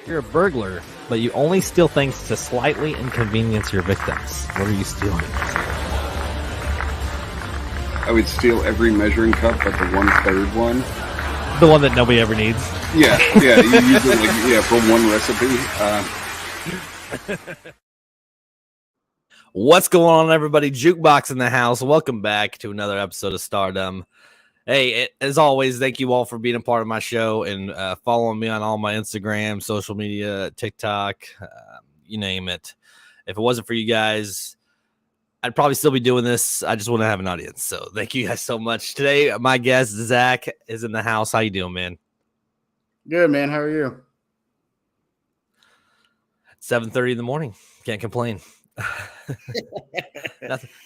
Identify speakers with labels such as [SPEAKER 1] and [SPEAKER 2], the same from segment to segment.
[SPEAKER 1] You're a burglar, but you only steal things to slightly inconvenience your victims. What are you stealing?
[SPEAKER 2] I would steal every measuring cup but the 1/3 one.
[SPEAKER 1] The one that nobody ever needs.
[SPEAKER 2] Yeah. You use it for one recipe.
[SPEAKER 1] What's going on, everybody? Jukebox in the house. Welcome back to another episode of Stardom. Hey, as always, thank you all for being a part of my show and following me on all my Instagram, social media, TikTok, you name it. If it wasn't for you guys, I'd probably still be doing this. I just want to have an audience. So thank you guys so much. Today, my guest, Zach, is in the house. How you doing, man?
[SPEAKER 3] Good, man. How are you?
[SPEAKER 1] 7:30 in the morning. Can't complain.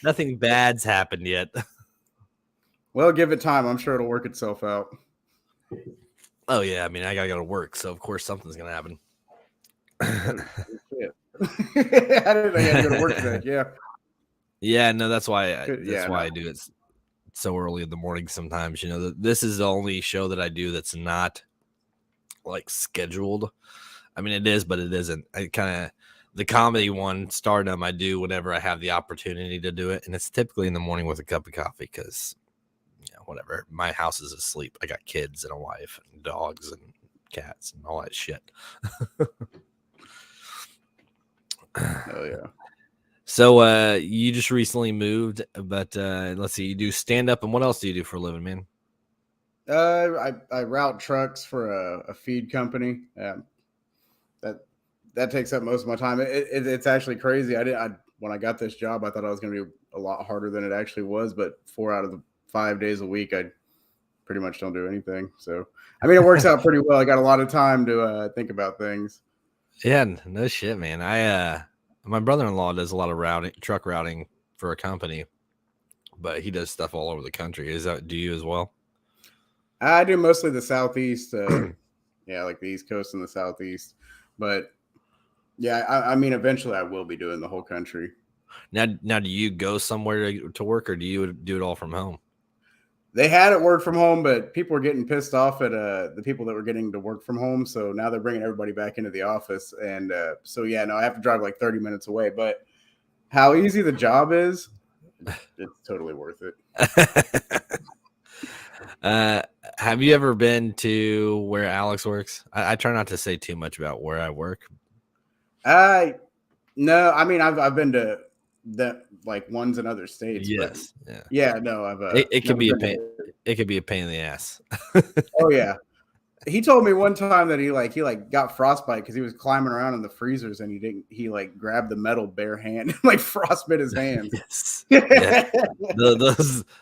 [SPEAKER 1] Nothing bad's happened yet.
[SPEAKER 3] Well, give it time. I'm sure it'll work itself out.
[SPEAKER 1] Oh, yeah. I mean, I got to go to work, so of course something's going to happen.
[SPEAKER 3] I didn't know you had to go to work today. Yeah.
[SPEAKER 1] Yeah, no, that's why I do it so early in the morning sometimes. You know, this is the only show that I do that's not, like, scheduled. I mean, it is, but it isn't. The comedy one, Stardom, I do whenever I have the opportunity to do it, and it's typically in the morning with a cup of coffee because whatever. My house is asleep. I got kids and a wife and dogs and cats and all that shit.
[SPEAKER 3] Oh, yeah.
[SPEAKER 1] So you just recently moved, but let's see, you do stand up, and what else do you do for a living, man?
[SPEAKER 3] I route trucks for a feed company. That takes up most of my time. It's actually crazy. When I got this job, I thought I was going to be a lot harder than it actually was, but 4 out of the 5 days a week, I pretty much don't do anything. So, I mean, it works out pretty well. I got a lot of time to think about things.
[SPEAKER 1] Yeah, no shit, man. My brother-in-law does a lot of truck routing for a company, but he does stuff all over the country. Do you as well?
[SPEAKER 3] I do mostly the Southeast. Like the East Coast and the Southeast. But yeah, I mean, eventually I will be doing the whole country.
[SPEAKER 1] Now, do you go somewhere to work, or do you do it all from home?
[SPEAKER 3] They had it work from home, but people were getting pissed off at the people that were getting to work from home. So now they're bringing everybody back into the office. And I have to drive like 30 minutes away. But how easy the job is, it's totally worth it.
[SPEAKER 1] Have you ever been to where Alex works? I try not to say too much about where I work.
[SPEAKER 3] No, I mean, I've been to that, like, ones in other states.
[SPEAKER 1] Yes.
[SPEAKER 3] But yeah. No,
[SPEAKER 1] it can be a pain. It can be a pain in the ass.
[SPEAKER 3] Oh yeah. He told me one time that he got frostbite because he was climbing around in the freezers and he grabbed the metal bare hand and like frostbit his hand.
[SPEAKER 1] Yes. Yeah.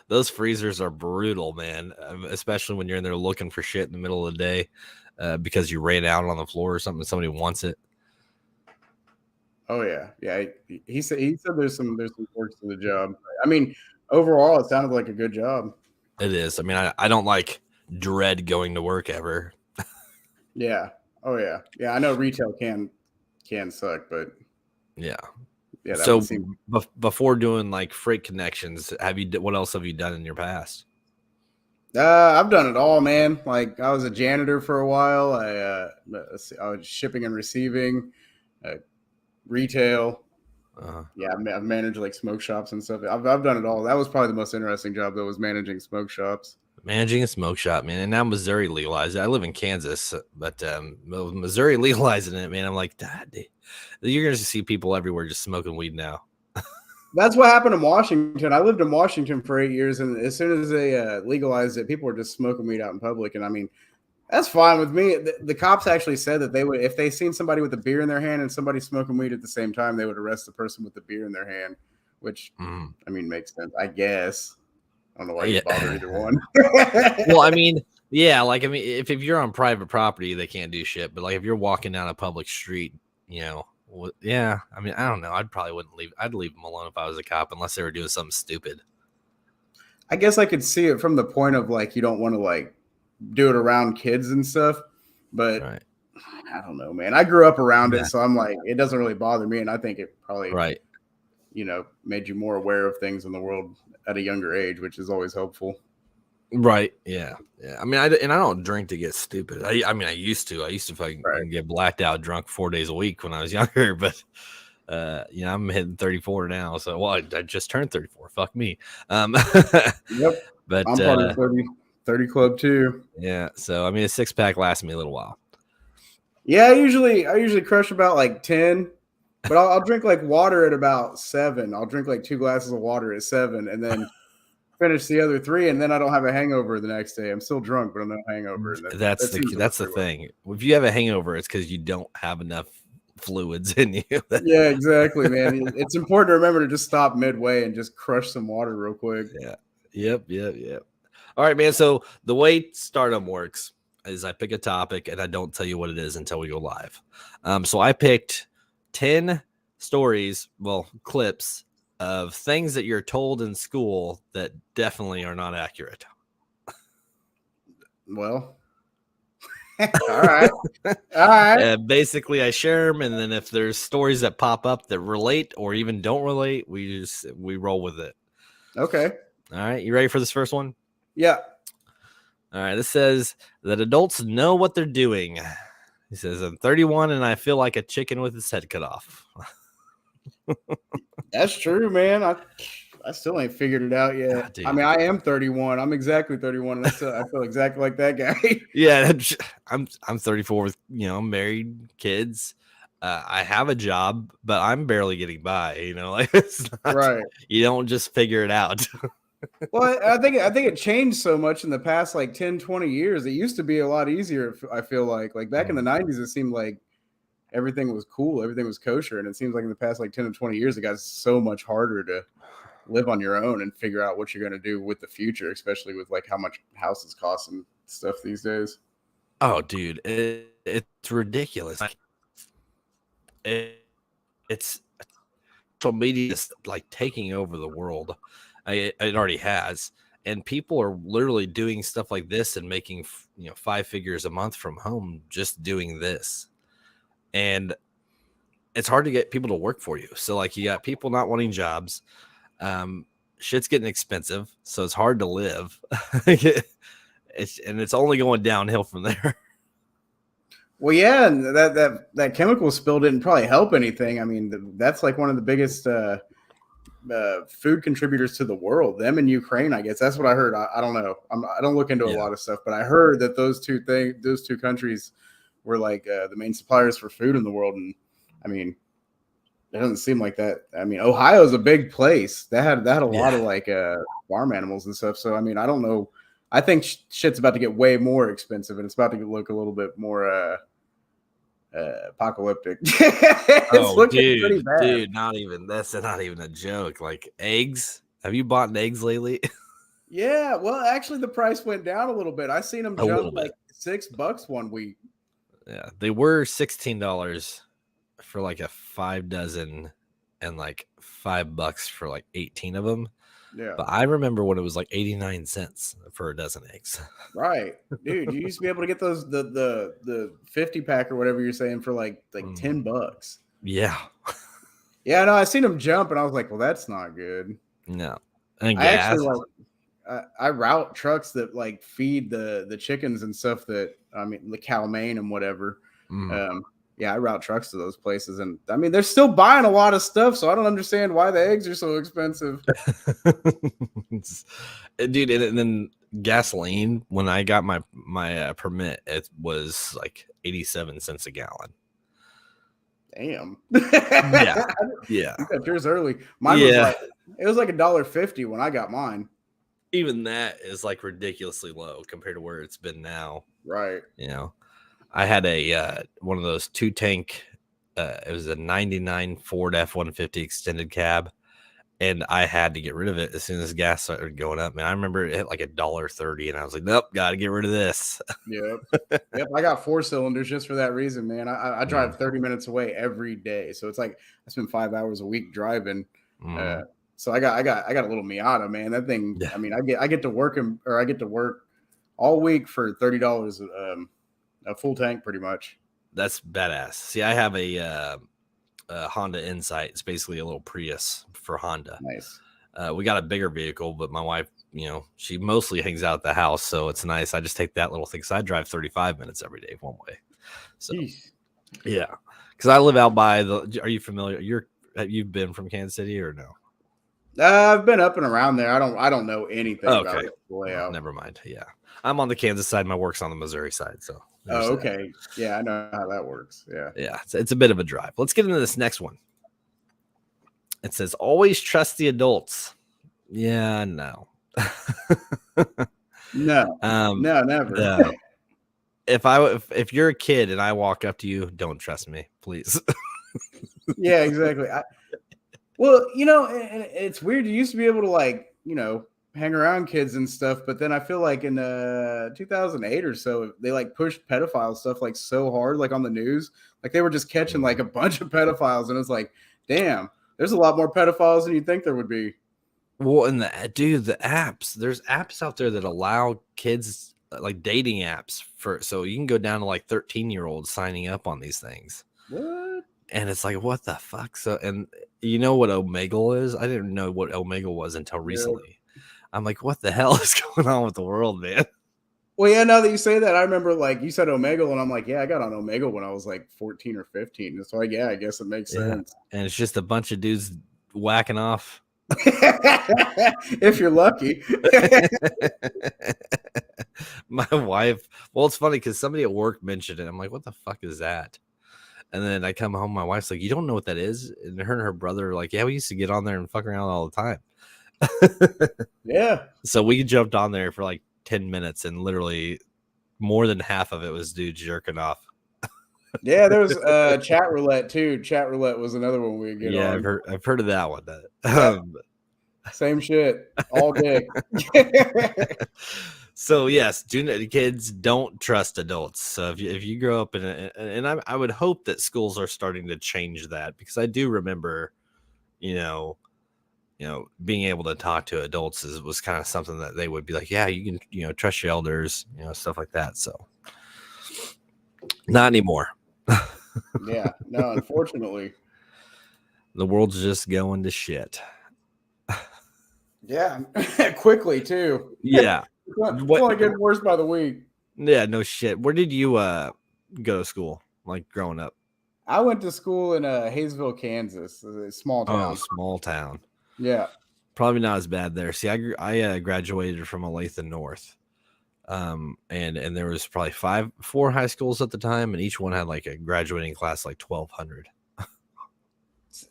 [SPEAKER 1] Those freezers are brutal, man. Especially when you're in there looking for shit in the middle of the day because you ran out on the floor or something. Somebody wants it.
[SPEAKER 3] Oh yeah. He said there's some perks to the job. I mean, overall, it sounded like a good job.
[SPEAKER 1] It is. I mean, I don't dread going to work ever.
[SPEAKER 3] Yeah. Oh yeah. Yeah. I know retail can suck, but
[SPEAKER 1] yeah.
[SPEAKER 3] So
[SPEAKER 1] before doing like Freight Connections, what else have you done in your past?
[SPEAKER 3] I've done it all, man. Like I was a janitor for a while. I was shipping and receiving, retail. Yeah, I've managed like smoke shops and stuff. I've done it all. That was probably the most interesting job, though, was managing smoke shops.
[SPEAKER 1] Managing a smoke shop, man. And now Missouri legalized it. I live in Kansas, but Missouri legalizing it, man. I'm like, you're going to see people everywhere just smoking weed now.
[SPEAKER 3] That's what happened in Washington. I lived in Washington for 8 years, and as soon as they legalized it, people were just smoking weed out in public. And I mean, that's fine with me. The cops actually said that they would, if they seen somebody with a beer in their hand and somebody smoking weed at the same time, they would arrest the person with the beer in their hand, which I mean makes sense, I guess. I don't know why you bother either one.
[SPEAKER 1] Well, I mean, yeah, like if you're on private property, they can't do shit. But like if you're walking down a public street, yeah. I mean, I don't know. I'd leave them alone if I was a cop, unless they were doing something stupid.
[SPEAKER 3] I guess I could see it from the point of like you don't want to like do it around kids and stuff, but right. I don't know, man. I grew up around it, so I'm like, it doesn't really bother me, and I think it probably made you more aware of things in the world at a younger age, which is always helpful.
[SPEAKER 1] Right. Yeah. Yeah. I mean, I don't drink to get stupid. I mean, I used to fucking get blacked out drunk 4 days a week when I was younger, but I'm hitting 34 now. So, well, I just turned 34. Fuck me.
[SPEAKER 3] Yep.
[SPEAKER 1] But
[SPEAKER 3] I'm part of the 30 club too.
[SPEAKER 1] Yeah. So, I mean, a 6-pack lasts me a little while.
[SPEAKER 3] Yeah. I usually crush about like 10, but I'll drink like water at about 7. I'll drink like 2 glasses of water at 7 and then finish the other 3. And then I don't have a hangover the next day. I'm still drunk, but I'm no hangover. And
[SPEAKER 1] That's the thing. If you have a hangover, it's because you don't have enough fluids in you.
[SPEAKER 3] Yeah, exactly, man. It's important to remember to just stop midway and just crush some water real quick.
[SPEAKER 1] Yeah. Yep. All right, man. So the way Stardom works is I pick a topic and I don't tell you what it is until we go live. So I picked 10 stories, clips of things that you're told in school that definitely are not accurate.
[SPEAKER 3] Well, all right.
[SPEAKER 1] Basically, I share them, and then if there's stories that pop up that relate or even don't relate, we roll with it.
[SPEAKER 3] Okay.
[SPEAKER 1] All right, you ready for this first one?
[SPEAKER 3] Yeah.
[SPEAKER 1] All right, this says that adults know what they're doing. He says, I'm 31 and I feel like a chicken with its head cut off.
[SPEAKER 3] That's true, man. I still ain't figured it out yet. I mean, I am 31. I'm exactly 31, and I feel exactly like that guy.
[SPEAKER 1] Yeah, I'm 34 with I'm married, kids. I have a job, but I'm barely getting by. Like it's not,
[SPEAKER 3] right.
[SPEAKER 1] You don't just figure it out.
[SPEAKER 3] Well, I think it changed so much in the past like 10, 20 years. It used to be a lot easier. I feel like back in the 90s, it seemed like everything was cool, everything was kosher, and it seems like in the past like 10 to 20 years, it got so much harder to live on your own and figure out what you're going to do with the future, especially with like how much houses cost and stuff these days.
[SPEAKER 1] Oh, dude, it's ridiculous. It's social media is like taking over the world. It already has, and people are literally doing stuff like this and making 5 figures a month from home just doing this. And it's hard to get people to work for you. So like you got people not wanting jobs. Shit's getting expensive, so it's hard to live. It's only going downhill from there.
[SPEAKER 3] Well, yeah, and that chemical spill didn't probably help anything. I mean, that's like one of the biggest food contributors to the world. Them in Ukraine, I guess that's what I heard. I don't know. I don't look into a lot of stuff, but I heard that those two countries were like the main suppliers for food in the world. And I mean, it doesn't seem like that. I mean, Ohio is a big place. That had a lot of like farm animals and stuff. So I mean, I don't know. I think shit's about to get way more expensive, and it's about to look a little bit more apocalyptic. It's looking pretty bad.
[SPEAKER 1] Dude, that's not even a joke. Like eggs. Have you bought eggs lately?
[SPEAKER 3] Yeah, well, actually, the price went down a little bit. I seen them jump like $6 one week.
[SPEAKER 1] Yeah, they were $16 for like a 5 dozen, and like $5 for like 18 of them.
[SPEAKER 3] Yeah,
[SPEAKER 1] but I remember when it was like 89 cents for a dozen eggs.
[SPEAKER 3] Right, dude. You used to be able to get those the 50 pack or whatever you're saying for like $10.
[SPEAKER 1] Yeah,
[SPEAKER 3] yeah. No, I seen them jump, and I was like, well, that's not good.
[SPEAKER 1] No, and
[SPEAKER 3] I actually I route trucks that like feed the chickens and stuff that the cow main and whatever. Yeah, I route trucks to those places, and I mean they're still buying a lot of stuff, so I don't understand why the eggs are so expensive.
[SPEAKER 1] Dude, and then gasoline, when I got my permit, it was like 87 cents a gallon.
[SPEAKER 3] Damn.
[SPEAKER 1] Yeah.
[SPEAKER 3] You got yours early. Mine was like $1.50 when I got mine.
[SPEAKER 1] Even that is like ridiculously low compared to where it's been now.
[SPEAKER 3] Right.
[SPEAKER 1] I had a one of those 2-tank. It was a '99 Ford F-150 extended cab, and I had to get rid of it as soon as gas started going up. Man, I remember it hit like $1.30, and I was like, "Nope, got to get rid of this."
[SPEAKER 3] Yep. I got 4 cylinders just for that reason, man. I drive 30 minutes away every day, so it's like I spend 5 hours a week driving. So I got a little Miata, man. That thing. Yeah. I mean, I get to work all week for $30 a full tank, pretty much.
[SPEAKER 1] That's badass. See, I have a Honda Insight. It's basically a little Prius for Honda.
[SPEAKER 3] Nice.
[SPEAKER 1] We got a bigger vehicle, but my wife she mostly hangs out at the house, so it's nice. I just take that little thing because I drive 35 minutes every day one way. So yeah, because I live out by the. Are you familiar? You've been from Kansas City or no?
[SPEAKER 3] I've been up and around there. I don't know anything about the layout.
[SPEAKER 1] Well, never mind. Yeah, I'm on the Kansas side. My work's on the Missouri side. So
[SPEAKER 3] okay. Yeah, I know how that works.
[SPEAKER 1] Yeah. It's a bit of a drive. Let's get into this next one. It says always trust the adults. Yeah, no.
[SPEAKER 3] No, never.
[SPEAKER 1] No. If you're a kid and I walk up to you, don't trust me, please.
[SPEAKER 3] Yeah, exactly. Well, it's weird. You used to be able to hang around kids and stuff, but then I feel like in 2008 or so, they pushed pedophile stuff so hard, on the news. They were just catching a bunch of pedophiles, and it's damn, there's a lot more pedophiles than you'd think there would be.
[SPEAKER 1] Well, and the apps, there's apps out there that allow kids, dating apps so you can go down to 13-year-olds signing up on these things.
[SPEAKER 3] What?
[SPEAKER 1] And it's what the fuck? So, and you know what Omegle is? I didn't know what Omegle was until recently. Yeah. I'm what the hell is going on with the world, man?
[SPEAKER 3] Well, yeah, now that you say that, I remember you said Omegle, and I'm yeah, I got on Omegle when I was 14 or 15. So yeah, I guess it makes sense.
[SPEAKER 1] And it's just a bunch of dudes whacking off.
[SPEAKER 3] If you're lucky.
[SPEAKER 1] My wife, well, it's funny because somebody at work mentioned it. I'm what the fuck is that? And then I come home, my wife's you don't know what that is? And her brother are yeah, we used to get on there and fuck around all the time.
[SPEAKER 3] Yeah.
[SPEAKER 1] So we jumped on there for 10 minutes, and literally more than half of it was dudes jerking off.
[SPEAKER 3] Yeah, there was chat roulette too. Chat roulette was another one we would get on.
[SPEAKER 1] Yeah, I've heard of that one.
[SPEAKER 3] Same shit all day.
[SPEAKER 1] So yes, kids don't trust adults. So if you grow up and I would hope that schools are starting to change that, because I do remember, being able to talk to adults was kind of something that they would be yeah, you can trust your elders, stuff like that. So not anymore.
[SPEAKER 3] Yeah, no, unfortunately.
[SPEAKER 1] The world's just going to shit.
[SPEAKER 3] Yeah, quickly too.
[SPEAKER 1] Yeah.
[SPEAKER 3] It's only getting worse by the week.
[SPEAKER 1] Yeah, no shit. Where did you go to school, growing up?
[SPEAKER 3] I went to school in Hayesville, Kansas, a small town.
[SPEAKER 1] Oh, small town.
[SPEAKER 3] Yeah.
[SPEAKER 1] Probably not as bad there. See, I graduated from Olathe North. And there was probably 4 high schools at the time, and each one had a graduating class 1,200.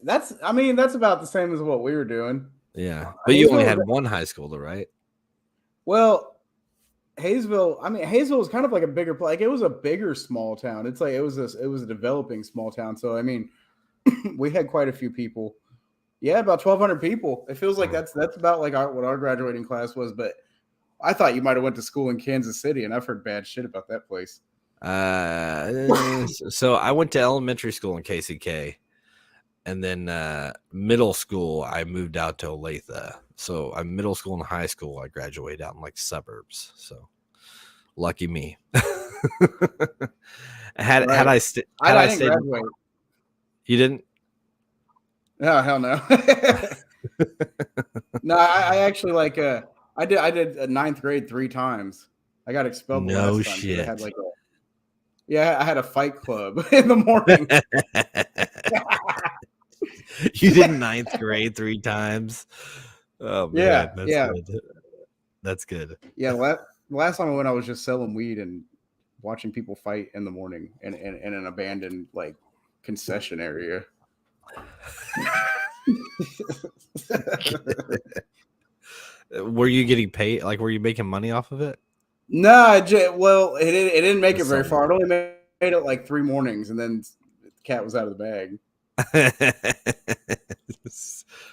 [SPEAKER 3] That's about the same as what we were doing.
[SPEAKER 1] Yeah, but you only had one high school, though, right?
[SPEAKER 3] Well, Hayesville was kind of a bigger place. It was a bigger small town. It's it was a developing small town. So we had quite a few people. Yeah, about 1,200 people. It feels like that's about what our graduating class was. But I thought you might have went to school in Kansas City, and I've heard bad shit about that place.
[SPEAKER 1] So I went to elementary school in KCK, and then middle school I moved out to Olathe. So I'm middle school and high school I graduated out in suburbs. So lucky me. Had I stayed,
[SPEAKER 3] graduate.
[SPEAKER 1] You didn't?
[SPEAKER 3] Oh, hell no. No, I actually I did a 9th grade 3 times. I got expelled.
[SPEAKER 1] No shit.
[SPEAKER 3] I had a fight club in the morning.
[SPEAKER 1] You did 9th grade 3 times. Oh man, good. That's good.
[SPEAKER 3] Yeah, last time I went, I was just selling weed and watching people fight in the morning in an abandoned concession area.
[SPEAKER 1] Were you getting paid? Were you making money off of it?
[SPEAKER 3] No, it didn't make it very far. It only made it 3 mornings, and then the cat was out of the bag.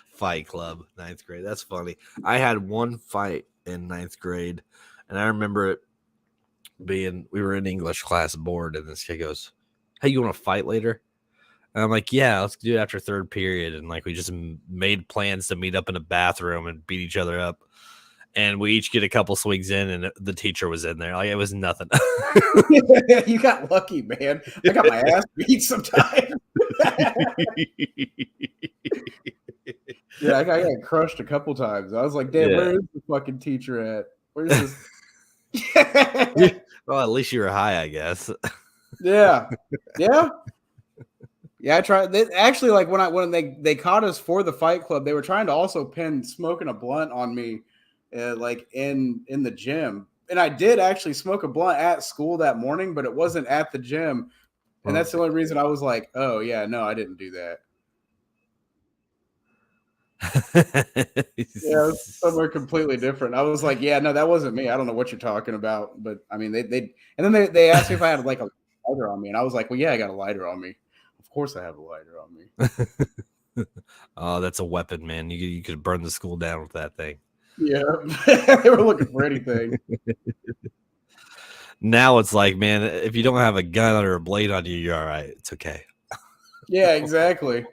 [SPEAKER 1] Fight club, 9th grade. That's funny. I had one fight in 9th grade, and I remember it being, we were in English class board, and this kid goes, "Hey, you want to fight later?" And I'm yeah, let's do it after 3rd period. And we just made plans to meet up in a bathroom and beat each other up. And we each get a couple swings in, and the teacher was in there. It was nothing.
[SPEAKER 3] You got lucky, man. I got my ass beat sometimes. Yeah, I got crushed a couple times. I was like, damn, where is the fucking teacher at? Where's this?
[SPEAKER 1] Well, at least you were high, I guess.
[SPEAKER 3] Yeah. I tried. Actually, like when they caught us for the Fight Club, they were trying to also pin smoking a blunt on me, like in the gym. And I did actually smoke a blunt at school that morning, but it wasn't at the gym. And that's the only reason I was like, oh yeah, no, I didn't do that. Yeah, it's somewhere completely different. I was like, yeah, no, that wasn't me. I don't know what you're talking about. But I mean, they and then they asked me if I had like a lighter on me, and I was like, well, yeah, I got a lighter on me. Of course I have a lighter on me.
[SPEAKER 1] Oh, that's a weapon, man. You could burn the school down with that thing.
[SPEAKER 3] Yeah, they were looking for anything.
[SPEAKER 1] Now it's like, man, if you don't have a gun or a blade on you, you're all right. It's okay.
[SPEAKER 3] Yeah, exactly.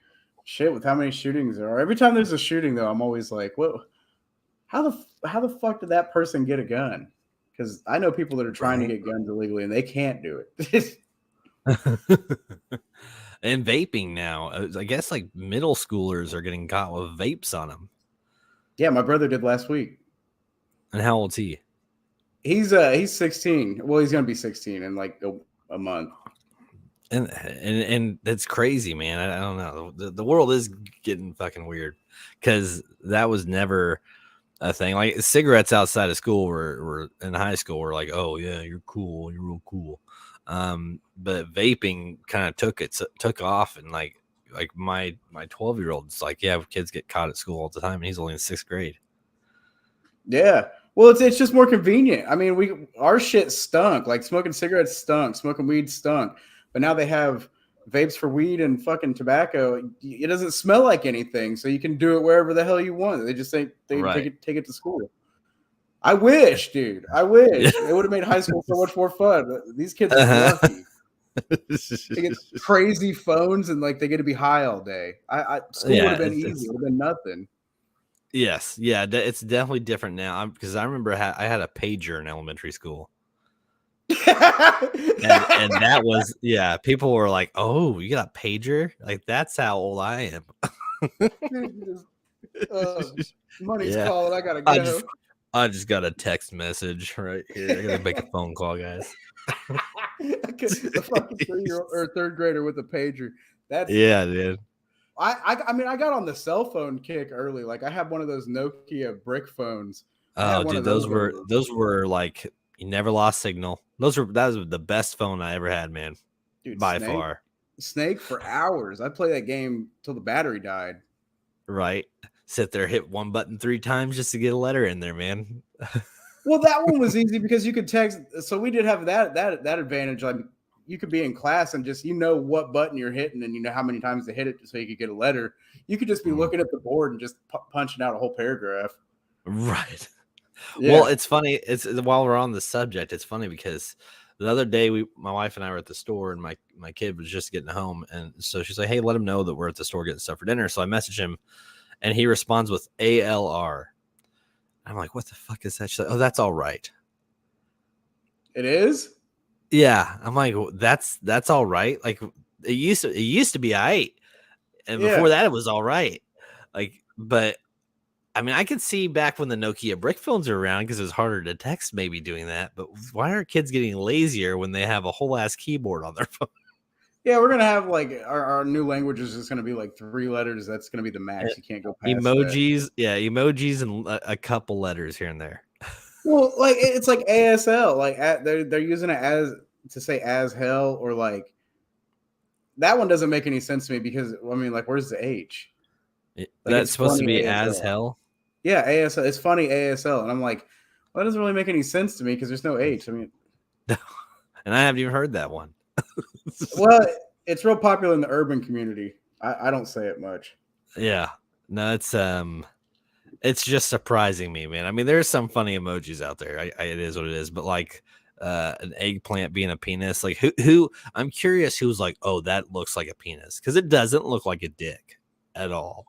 [SPEAKER 3] Shit, with how many shootings there are. Every time there's a shooting, though, I'm always like, "What? How the fuck did that person get a gun?" Because I know people that are trying to get guns illegally and they can't do it.
[SPEAKER 1] And vaping now, I guess like middle schoolers are getting caught with vapes on them.
[SPEAKER 3] Yeah, my brother did last week.
[SPEAKER 1] And how old's he?
[SPEAKER 3] He's 16. Well, he's gonna be 16 in like a month.
[SPEAKER 1] And that's crazy, man. I don't know. The world is getting fucking weird because that was never a thing. Like cigarettes outside of school were in high school were like, oh yeah, you're cool, you're real cool. But vaping kind of took off, and like my 12-year-old's like, yeah, kids get caught at school all the time, and he's only in 6th grade.
[SPEAKER 3] Yeah. Well, it's just more convenient. I mean, our shit stunk. Like smoking cigarettes stunk, smoking weed stunk. But now they have vapes for weed and fucking tobacco. It doesn't smell like anything, so you can do it wherever the hell you want. They just say take it to school. I wish, dude. I wish it would have made high school so much more fun. These kids are lucky. They get crazy phones and like they get to be high all day. School would have been easy. It would have been nothing.
[SPEAKER 1] Yes, yeah, it's definitely different now. Because I remember I had a pager in elementary school. and that was people were like, oh, you got a pager? Like that's how old I am.
[SPEAKER 3] Money's calling. I gotta go.
[SPEAKER 1] I just got a text message right here. I gotta make a phone call, guys.
[SPEAKER 3] A fucking 3-year-old or 3rd grader with a pager.
[SPEAKER 1] Dude.
[SPEAKER 3] I mean, I got on the cell phone kick early. Like I had one of those Nokia brick phones.
[SPEAKER 1] Oh, dude, those were like you never lost signal. That was the best phone I ever had, man. Dude, by far.
[SPEAKER 3] Snake for hours. I played that game till the battery died.
[SPEAKER 1] Right. Sit there, hit one button 3 times just to get a letter in there, man.
[SPEAKER 3] Well, that one was easy because you could text. So we did have that advantage. Like you could be in class and just what button you're hitting and you know how many times to hit it so you could get a letter. You could just be looking at the board and just punching out a whole paragraph.
[SPEAKER 1] Right. Yeah. Well, it's funny. While we're on the subject, it's funny because the other day my wife and I were at the store and my kid was just getting home, and so she's like, "Hey, let him know that we're at the store getting stuff for dinner." So I message him, and he responds with ALR. I'm like, "What the fuck is that?" She's like, "Oh, that's all right."
[SPEAKER 3] It is.
[SPEAKER 1] Yeah, I'm like, that's all right. Like it used to be I, and before that it was all right. Like, but. I mean, I could see back when the Nokia brick phones were around because it was harder to text maybe doing that. But why are kids getting lazier when they have a whole ass keyboard on their phone?
[SPEAKER 3] Yeah, we're going to have like our new language is just going to be like 3 letters. That's going to be the max. You can't go past
[SPEAKER 1] emojis.
[SPEAKER 3] That.
[SPEAKER 1] Yeah, emojis and a couple letters here and there.
[SPEAKER 3] Well, like it's like ASL. Like they're using it as to say as hell or like that one doesn't make any sense to me because, I mean, like where's the H?
[SPEAKER 1] Like, that's supposed to be ASL. As hell?
[SPEAKER 3] Yeah, ASL. It's funny ASL. And I'm like, well, that doesn't really make any sense to me because there's no H. I mean,
[SPEAKER 1] and I haven't even heard that one.
[SPEAKER 3] Well, it's real popular in the urban community. I don't say it much.
[SPEAKER 1] Yeah. No, it's just surprising me, man. I mean, there's some funny emojis out there. It is what it is. But like an eggplant being a penis, like who I'm curious who's like, oh, that looks like a penis. Because it doesn't look like a dick at all.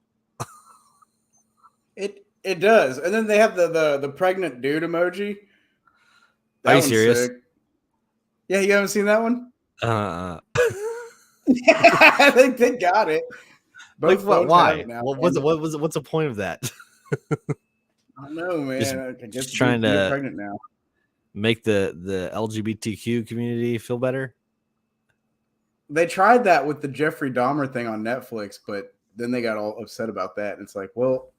[SPEAKER 3] It does. And then they have the pregnant dude emoji.
[SPEAKER 1] Are you serious?
[SPEAKER 3] Sick. Yeah, you haven't seen that one?
[SPEAKER 1] I
[SPEAKER 3] think they got it. Both phones
[SPEAKER 1] why?
[SPEAKER 3] have it now.
[SPEAKER 1] What's the point of that?
[SPEAKER 3] I don't know, man. I guess
[SPEAKER 1] just trying to
[SPEAKER 3] get pregnant now.
[SPEAKER 1] Make the LGBTQ community feel better.
[SPEAKER 3] They tried that with the Jeffrey Dahmer thing on Netflix, but then they got all upset about that. And it's like, well,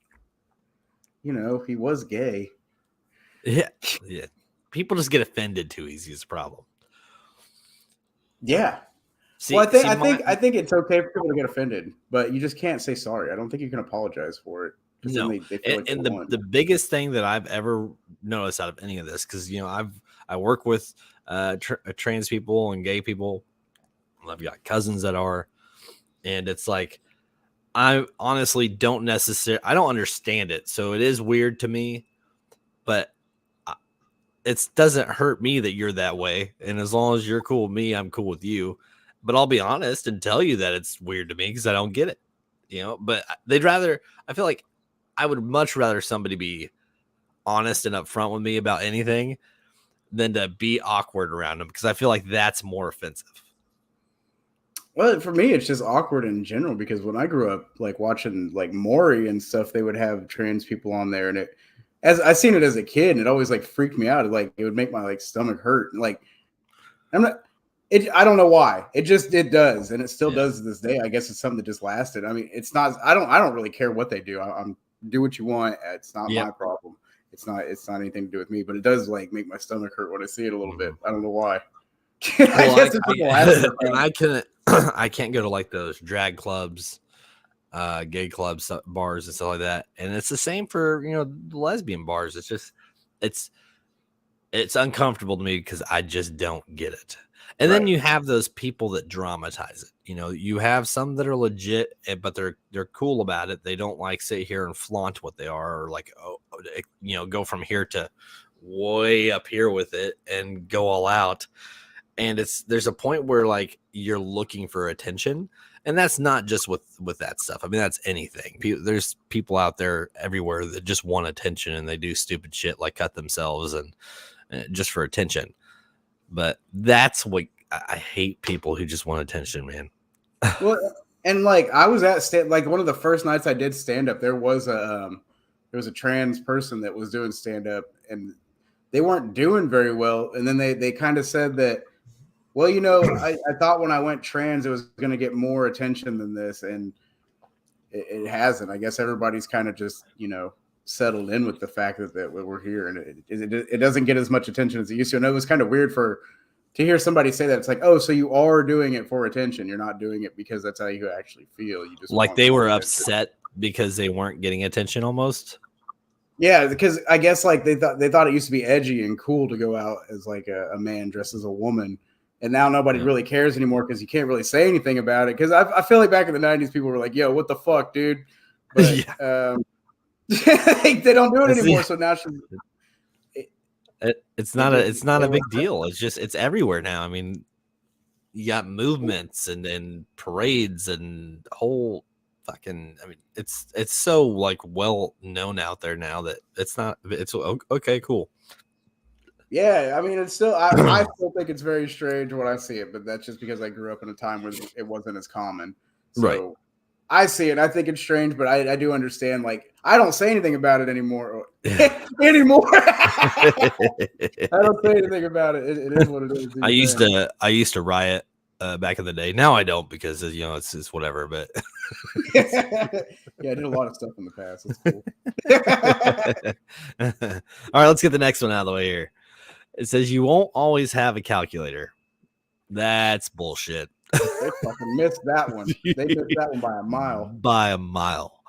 [SPEAKER 3] he was gay.
[SPEAKER 1] Yeah. People just get offended too easy is the problem.
[SPEAKER 3] Yeah. I think it's okay for people to get offended, but you just can't say sorry. I don't think you can apologize for it.
[SPEAKER 1] No.
[SPEAKER 3] They feel like
[SPEAKER 1] the biggest thing that I've ever noticed out of any of this, because I work with trans people and gay people. I've got cousins that are, and it's like I honestly don't understand it. So it is weird to me, but it doesn't hurt me that you're that way. And as long as you're cool with me, I'm cool with you. But I'll be honest and tell you that it's weird to me because I don't get it, but I feel like I would much rather somebody be honest and upfront with me about anything than to be awkward around them, because I feel like that's more offensive.
[SPEAKER 3] Well, for me, it's just awkward in general, because when I grew up, like watching like Maury and stuff, they would have trans people on there, and as I seen it as a kid, and it always like freaked me out. It would make my like stomach hurt. And, I don't know why. It does, and it still does to this day. I guess it's something that just lasted. I mean, it's not. I don't really care what they do. I'm do what you want. It's not my problem. It's not anything to do with me. But it does like make my stomach hurt when I see it a little bit. I don't know why.
[SPEAKER 1] I can't go to like those drag clubs, gay clubs, bars and stuff like that. And it's the same for the lesbian bars. It's just it's uncomfortable to me because I just don't get it. And then you have those people that dramatize it. You have some that are legit, but they're cool about it. They don't like sit here and flaunt what they are, or like go from here to way up here with it and go all out. And there's a point where like you're looking for attention, and that's not just with that stuff. I mean, that's anything. There's people out there everywhere that just want attention, and they do stupid shit like cut themselves and just for attention. But that's what I hate, people who just want attention, man.
[SPEAKER 3] Well, and like I was at like one of the first nights I did stand up, there was a trans person that was doing stand up, and they weren't doing very well. And then they kind of said that, well, I thought when I went trans, it was going to get more attention than this. And it hasn't. I guess everybody's kind of just, settled in with the fact that we're here, and it doesn't get as much attention as it used to. And it was kind of weird to hear somebody say that. It's like, oh, so you are doing it for attention. You're not doing it because that's how you actually feel. You just
[SPEAKER 1] like they were upset because they weren't getting attention almost.
[SPEAKER 3] Yeah, because I guess like they thought it used to be edgy and cool to go out as like a man dressed as a woman. And now nobody really cares anymore because you can't really say anything about it. Because I feel like back in the 90s, people were like, yo, what the fuck, dude? But they don't do it anymore. So now
[SPEAKER 1] it's not a big deal. It's everywhere now. I mean, you got movements and parades and whole fucking, I mean, it's so like well known out there now that it's okay, cool.
[SPEAKER 3] Yeah, I mean, it's still, I still think it's very strange when I see it, but that's just because I grew up in a time where it wasn't as common. So
[SPEAKER 1] right.
[SPEAKER 3] I see it. I think it's strange, but I do understand. Like, I don't say anything about it anymore. I don't say anything about it. It is what it is.
[SPEAKER 1] I used to riot back in the day. Now I don't, because it's whatever. But
[SPEAKER 3] yeah, I did a lot of stuff in the past. It's cool.
[SPEAKER 1] All right, let's get the next one out of the way here. It says you won't always have a calculator. That's bullshit.
[SPEAKER 3] They fucking missed that one. They missed that one by a mile.
[SPEAKER 1] By a mile.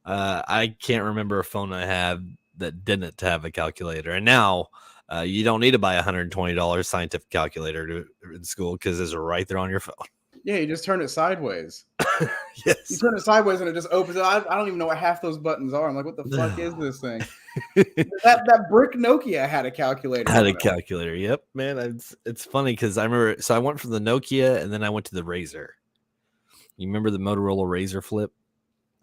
[SPEAKER 1] I can't remember a phone I had that didn't have a calculator. And now you don't need to buy $120 scientific calculator in school, because it's right there on your phone.
[SPEAKER 3] Yeah, you just turn it sideways.
[SPEAKER 1] Yes.
[SPEAKER 3] You turn it sideways and it just opens it. I don't even know what half those buttons are. I'm like, what the fuck is this thing? that brick Nokia had a calculator.
[SPEAKER 1] Calculator. Yep, man. It's funny because I remember. So I went from the Nokia and then I went to the Razor. You remember the Motorola Razor Flip?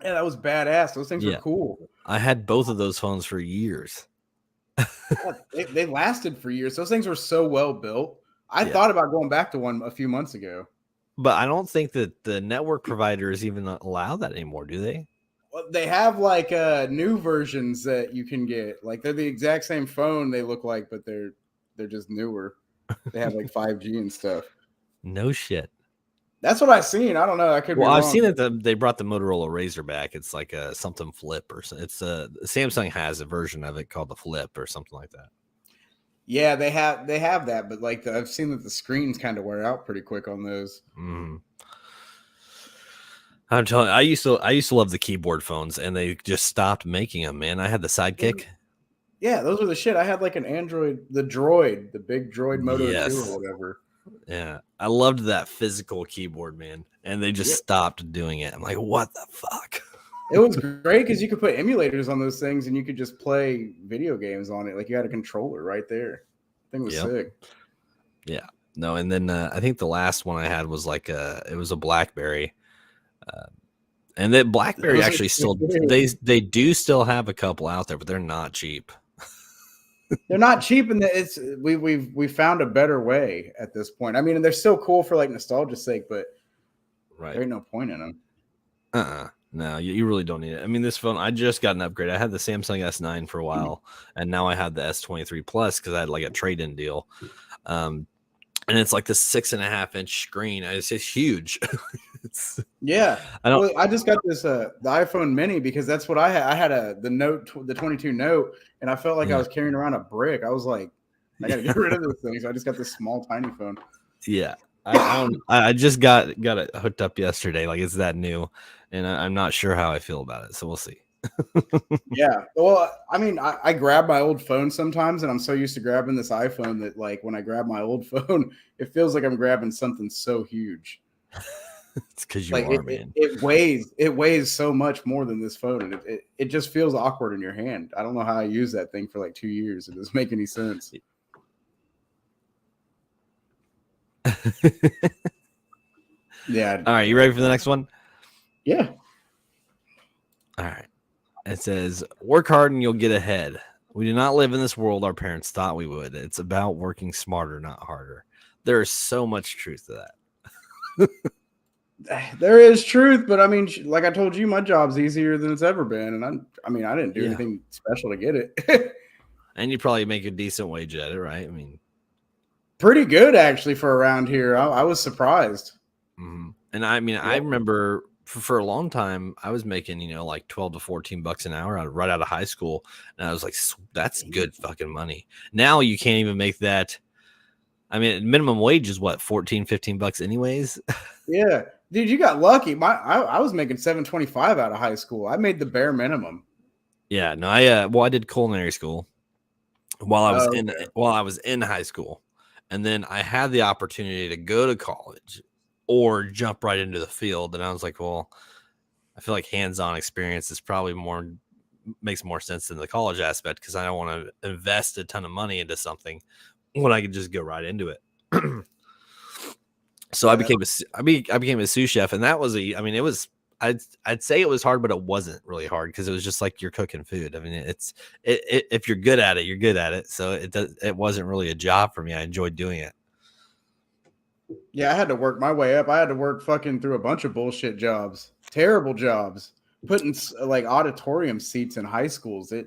[SPEAKER 3] Yeah, that was badass. Those things were cool.
[SPEAKER 1] I had both of those phones for years.
[SPEAKER 3] They lasted for years. Those things were so well built. I thought about going back to one a few months ago.
[SPEAKER 1] But I don't think that the network providers even allow that anymore, do they?
[SPEAKER 3] Well, they have like new versions that you can get. Like they're the exact same phone they look like, but they're just newer. They have like 5G and stuff.
[SPEAKER 1] No shit.
[SPEAKER 3] That's what I've seen. I don't know. I could be wrong.
[SPEAKER 1] I've seen that they brought the Motorola Razr back. It's like a something flip or something. It's Samsung has a version of it called the Flip or something like that.
[SPEAKER 3] Yeah, they have that, but like I've seen that the screens kind of wear out pretty quick on those.
[SPEAKER 1] I'm telling you, I used to love the keyboard phones, and they just stopped making them. Man, I had the Sidekick.
[SPEAKER 3] Yeah, those were the shit. I had like an Android, the Droid, the big Droid Moto 2 or whatever.
[SPEAKER 1] Yeah, I loved that physical keyboard, man, and they just stopped doing it. I'm like, what the fuck?
[SPEAKER 3] It was great because you could put emulators on those things, and you could just play video games on it. Like you had a controller right there. I think it was sick.
[SPEAKER 1] Yeah, no, and then I think the last one I had was like it was a BlackBerry, and that BlackBerry actually still they do still have a couple out there, but they're not cheap.
[SPEAKER 3] They're not cheap, and it's we found a better way at this point. I mean, and they're still cool for like nostalgia's sake, but there ain't no point in them.
[SPEAKER 1] No, you really don't need it. I mean, this phone, I just got an upgrade. I had the Samsung S9 for a while, and now I have the S23 Plus because I had like a trade-in deal. And it's like this 6.5-inch screen. It's huge.
[SPEAKER 3] I just got this the iPhone Mini because that's what I had. I had the 22 Note, and I felt like I was carrying around a brick. I was like, I gotta get rid of this thing. So I just got this small, tiny phone.
[SPEAKER 1] Yeah. I just got it hooked up yesterday. Like it's that new, and I'm not sure how I feel about it. So we'll see.
[SPEAKER 3] Yeah. Well, I mean, I grab my old phone sometimes, and I'm so used to grabbing this iPhone that like when I grab my old phone, it feels like I'm grabbing something so huge.
[SPEAKER 1] It's because you are, man.
[SPEAKER 3] It weighs so much more than this phone, and it just feels awkward in your hand. I don't know how I used that thing for like 2 years. It doesn't make any sense. Yeah.
[SPEAKER 1] All right, you ready for the next one?
[SPEAKER 3] Yeah.
[SPEAKER 1] All right. It says, work hard and you'll get ahead. We do not live in this world our parents thought we would. It's about working smarter, not harder. There is so much truth to
[SPEAKER 3] that. There is truth, but I mean, like I told you, my job's easier than it's ever been. And I didn't do anything special to get it.
[SPEAKER 1] And you probably make a decent wage at it, right? I mean,
[SPEAKER 3] pretty good actually for around here. I was surprised.
[SPEAKER 1] Mm-hmm. And I mean, I remember for a long time, I was making, like 12 to 14 bucks an hour right out of high school. And I was like, that's good fucking money. Now you can't even make that. I mean, minimum wage is what, 14, 15 bucks anyways?
[SPEAKER 3] Yeah. Dude, you got lucky. I was making $7.25 out of high school. I made the bare minimum.
[SPEAKER 1] Yeah, no, I did culinary school while I was in high school. And then I had the opportunity to go to college or jump right into the field. And I was like, well, I feel like hands-on experience is probably makes more sense than the college aspect because I don't want to invest a ton of money into something when I could just go right into it. So I became a sous chef, and that was I'd say it was hard, but it wasn't really hard because it was just like you're cooking food. I mean, if you're good at it, you're good at it. So it wasn't really a job for me. I enjoyed doing it.
[SPEAKER 3] Yeah, I had to work my way up. I had to work fucking through a bunch of bullshit jobs, terrible jobs, putting like auditorium seats in high schools. That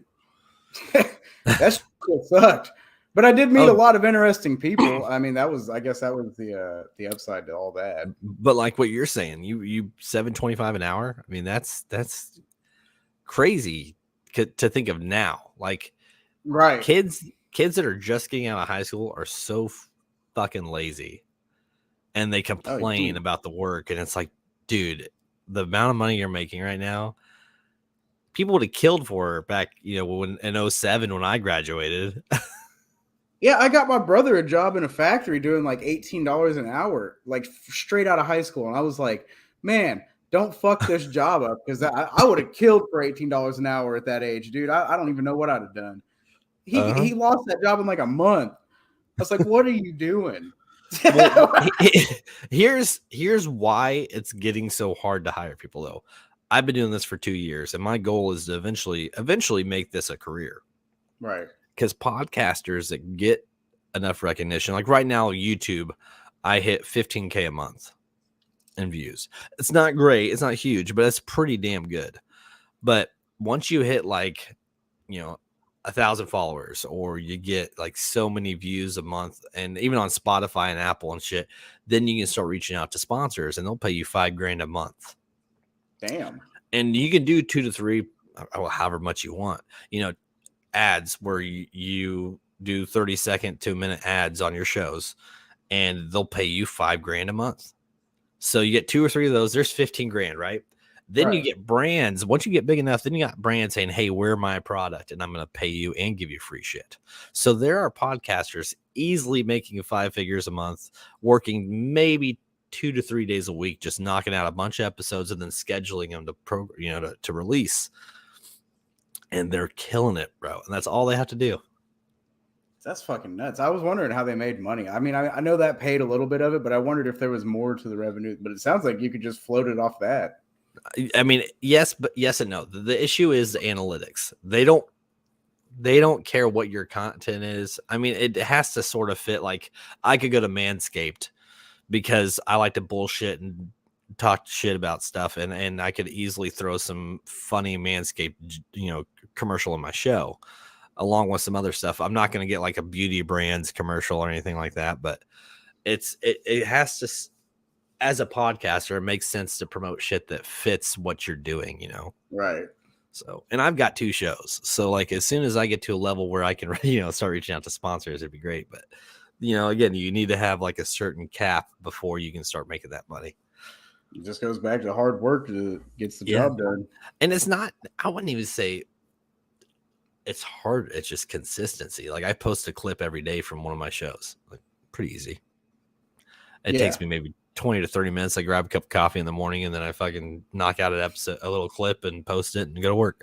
[SPEAKER 3] shit sucked. But I did meet a lot of interesting people. I mean, I guess that was the upside to all that.
[SPEAKER 1] But like what you're saying, you $7.25 an hour. I mean, that's crazy to think of now. Like,
[SPEAKER 3] right,
[SPEAKER 1] kids that are just getting out of high school are so fucking lazy, and they complain about the work. And it's like, dude, the amount of money you're making right now, people would have killed for back, when in 2007 when I graduated.
[SPEAKER 3] Yeah, I got my brother a job in a factory doing like $18 an hour, like straight out of high school. And I was like, man, don't fuck this job up because I would have killed for $18 an hour at that age, dude. I don't even know what I'd have done. He lost that job in like a month. I was like, what are you doing?
[SPEAKER 1] Well, here's why it's getting so hard to hire people, though. I've been doing this for 2 years, and my goal is to eventually make this a career.
[SPEAKER 3] Right.
[SPEAKER 1] Because podcasters that get enough recognition, like right now, YouTube, I hit 15K a month. in views. It's not great. It's not huge, but it's pretty damn good. But once you hit like, 1,000 followers, or you get like so many views a month, and even on Spotify and Apple and shit, then you can start reaching out to sponsors, and they'll pay you $5,000 a month.
[SPEAKER 3] Damn.
[SPEAKER 1] And you can do 2 to 3, however much you want, ads where you do 30-second to a minute ads on your shows, and they'll pay you $5,000 a month. So you get 2 or 3 of those. There's $15,000, right? Then you get brands. Once you get big enough, then you got brands saying, hey, wear my product and I'm going to pay you and give you free shit. So there are podcasters easily making 5 figures a month, working maybe 2 to 3 days a week, just knocking out a bunch of episodes and then scheduling them to release. And they're killing it, bro. And that's all they have to do.
[SPEAKER 3] That's fucking nuts. I was wondering how they made money. I mean, I know that paid a little bit of it, but I wondered if there was more to the revenue. But it sounds like you could just float it off that.
[SPEAKER 1] I mean, yes, but yes and no. The issue is the analytics. They don't care what your content is. I mean, it has to sort of fit. Like, I could go to Manscaped because I like to bullshit and talk shit about stuff, and I could easily throw some funny Manscaped, commercial in my show, along with some other stuff. I'm not going to get like a beauty brands commercial or anything like that, but it has to. As a podcaster, it makes sense to promote shit that fits what you're doing,
[SPEAKER 3] Right.
[SPEAKER 1] So, and I've got 2 shows. So like, as soon as I get to a level where I can, start reaching out to sponsors, it'd be great. But, again, you need to have like a certain cap before you can start making that money.
[SPEAKER 3] It just goes back to hard work to get the job done.
[SPEAKER 1] And it's not, I wouldn't even say it's hard. It's just consistency. Like, I post a clip every day from one of my shows, like, pretty easy. It takes me maybe 20 to 30 minutes. I grab a cup of coffee in the morning, and then I fucking knock out a little clip and post it and go to work.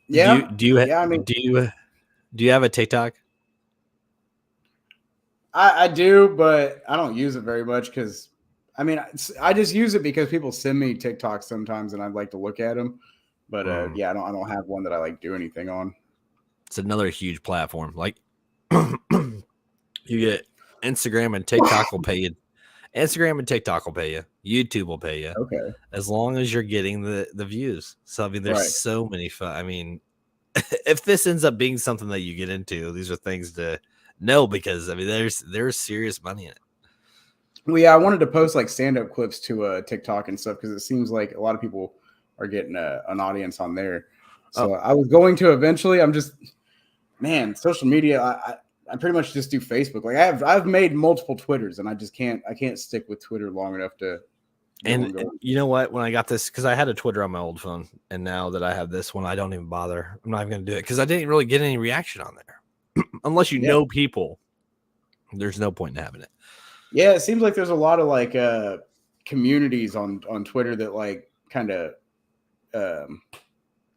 [SPEAKER 3] Yeah.
[SPEAKER 1] Do you have a TikTok?
[SPEAKER 3] I do, but I don't use it very much because, I mean, I just use it because people send me TikToks sometimes, and I'd like to look at them. But I don't have one that I like do anything on.
[SPEAKER 1] It's another huge platform. Like, you get Instagram and TikTok will pay you. Instagram and TikTok will pay you. YouTube will pay you.
[SPEAKER 3] Okay.
[SPEAKER 1] As long as you're getting the views. So, I mean, there's so many I mean, if this ends up being something that you get into, these are things to know, because, I mean, there's serious money in it.
[SPEAKER 3] Well, yeah, I wanted to post like stand-up clips to TikTok and stuff, because it seems like a lot of people are getting an audience on there. So I was going to eventually. I'm just, man, social media. I pretty much just do Facebook. Like, I've made multiple Twitters, and I can't stick with Twitter long enough to.
[SPEAKER 1] And you know what? When I got this, because I had a Twitter on my old phone, and now that I have this one, I don't even bother. I'm not even going to do it because I didn't really get any reaction on there. Unless you know people, there's no point in having it.
[SPEAKER 3] Yeah, it seems like there's a lot of like communities on Twitter that like kind of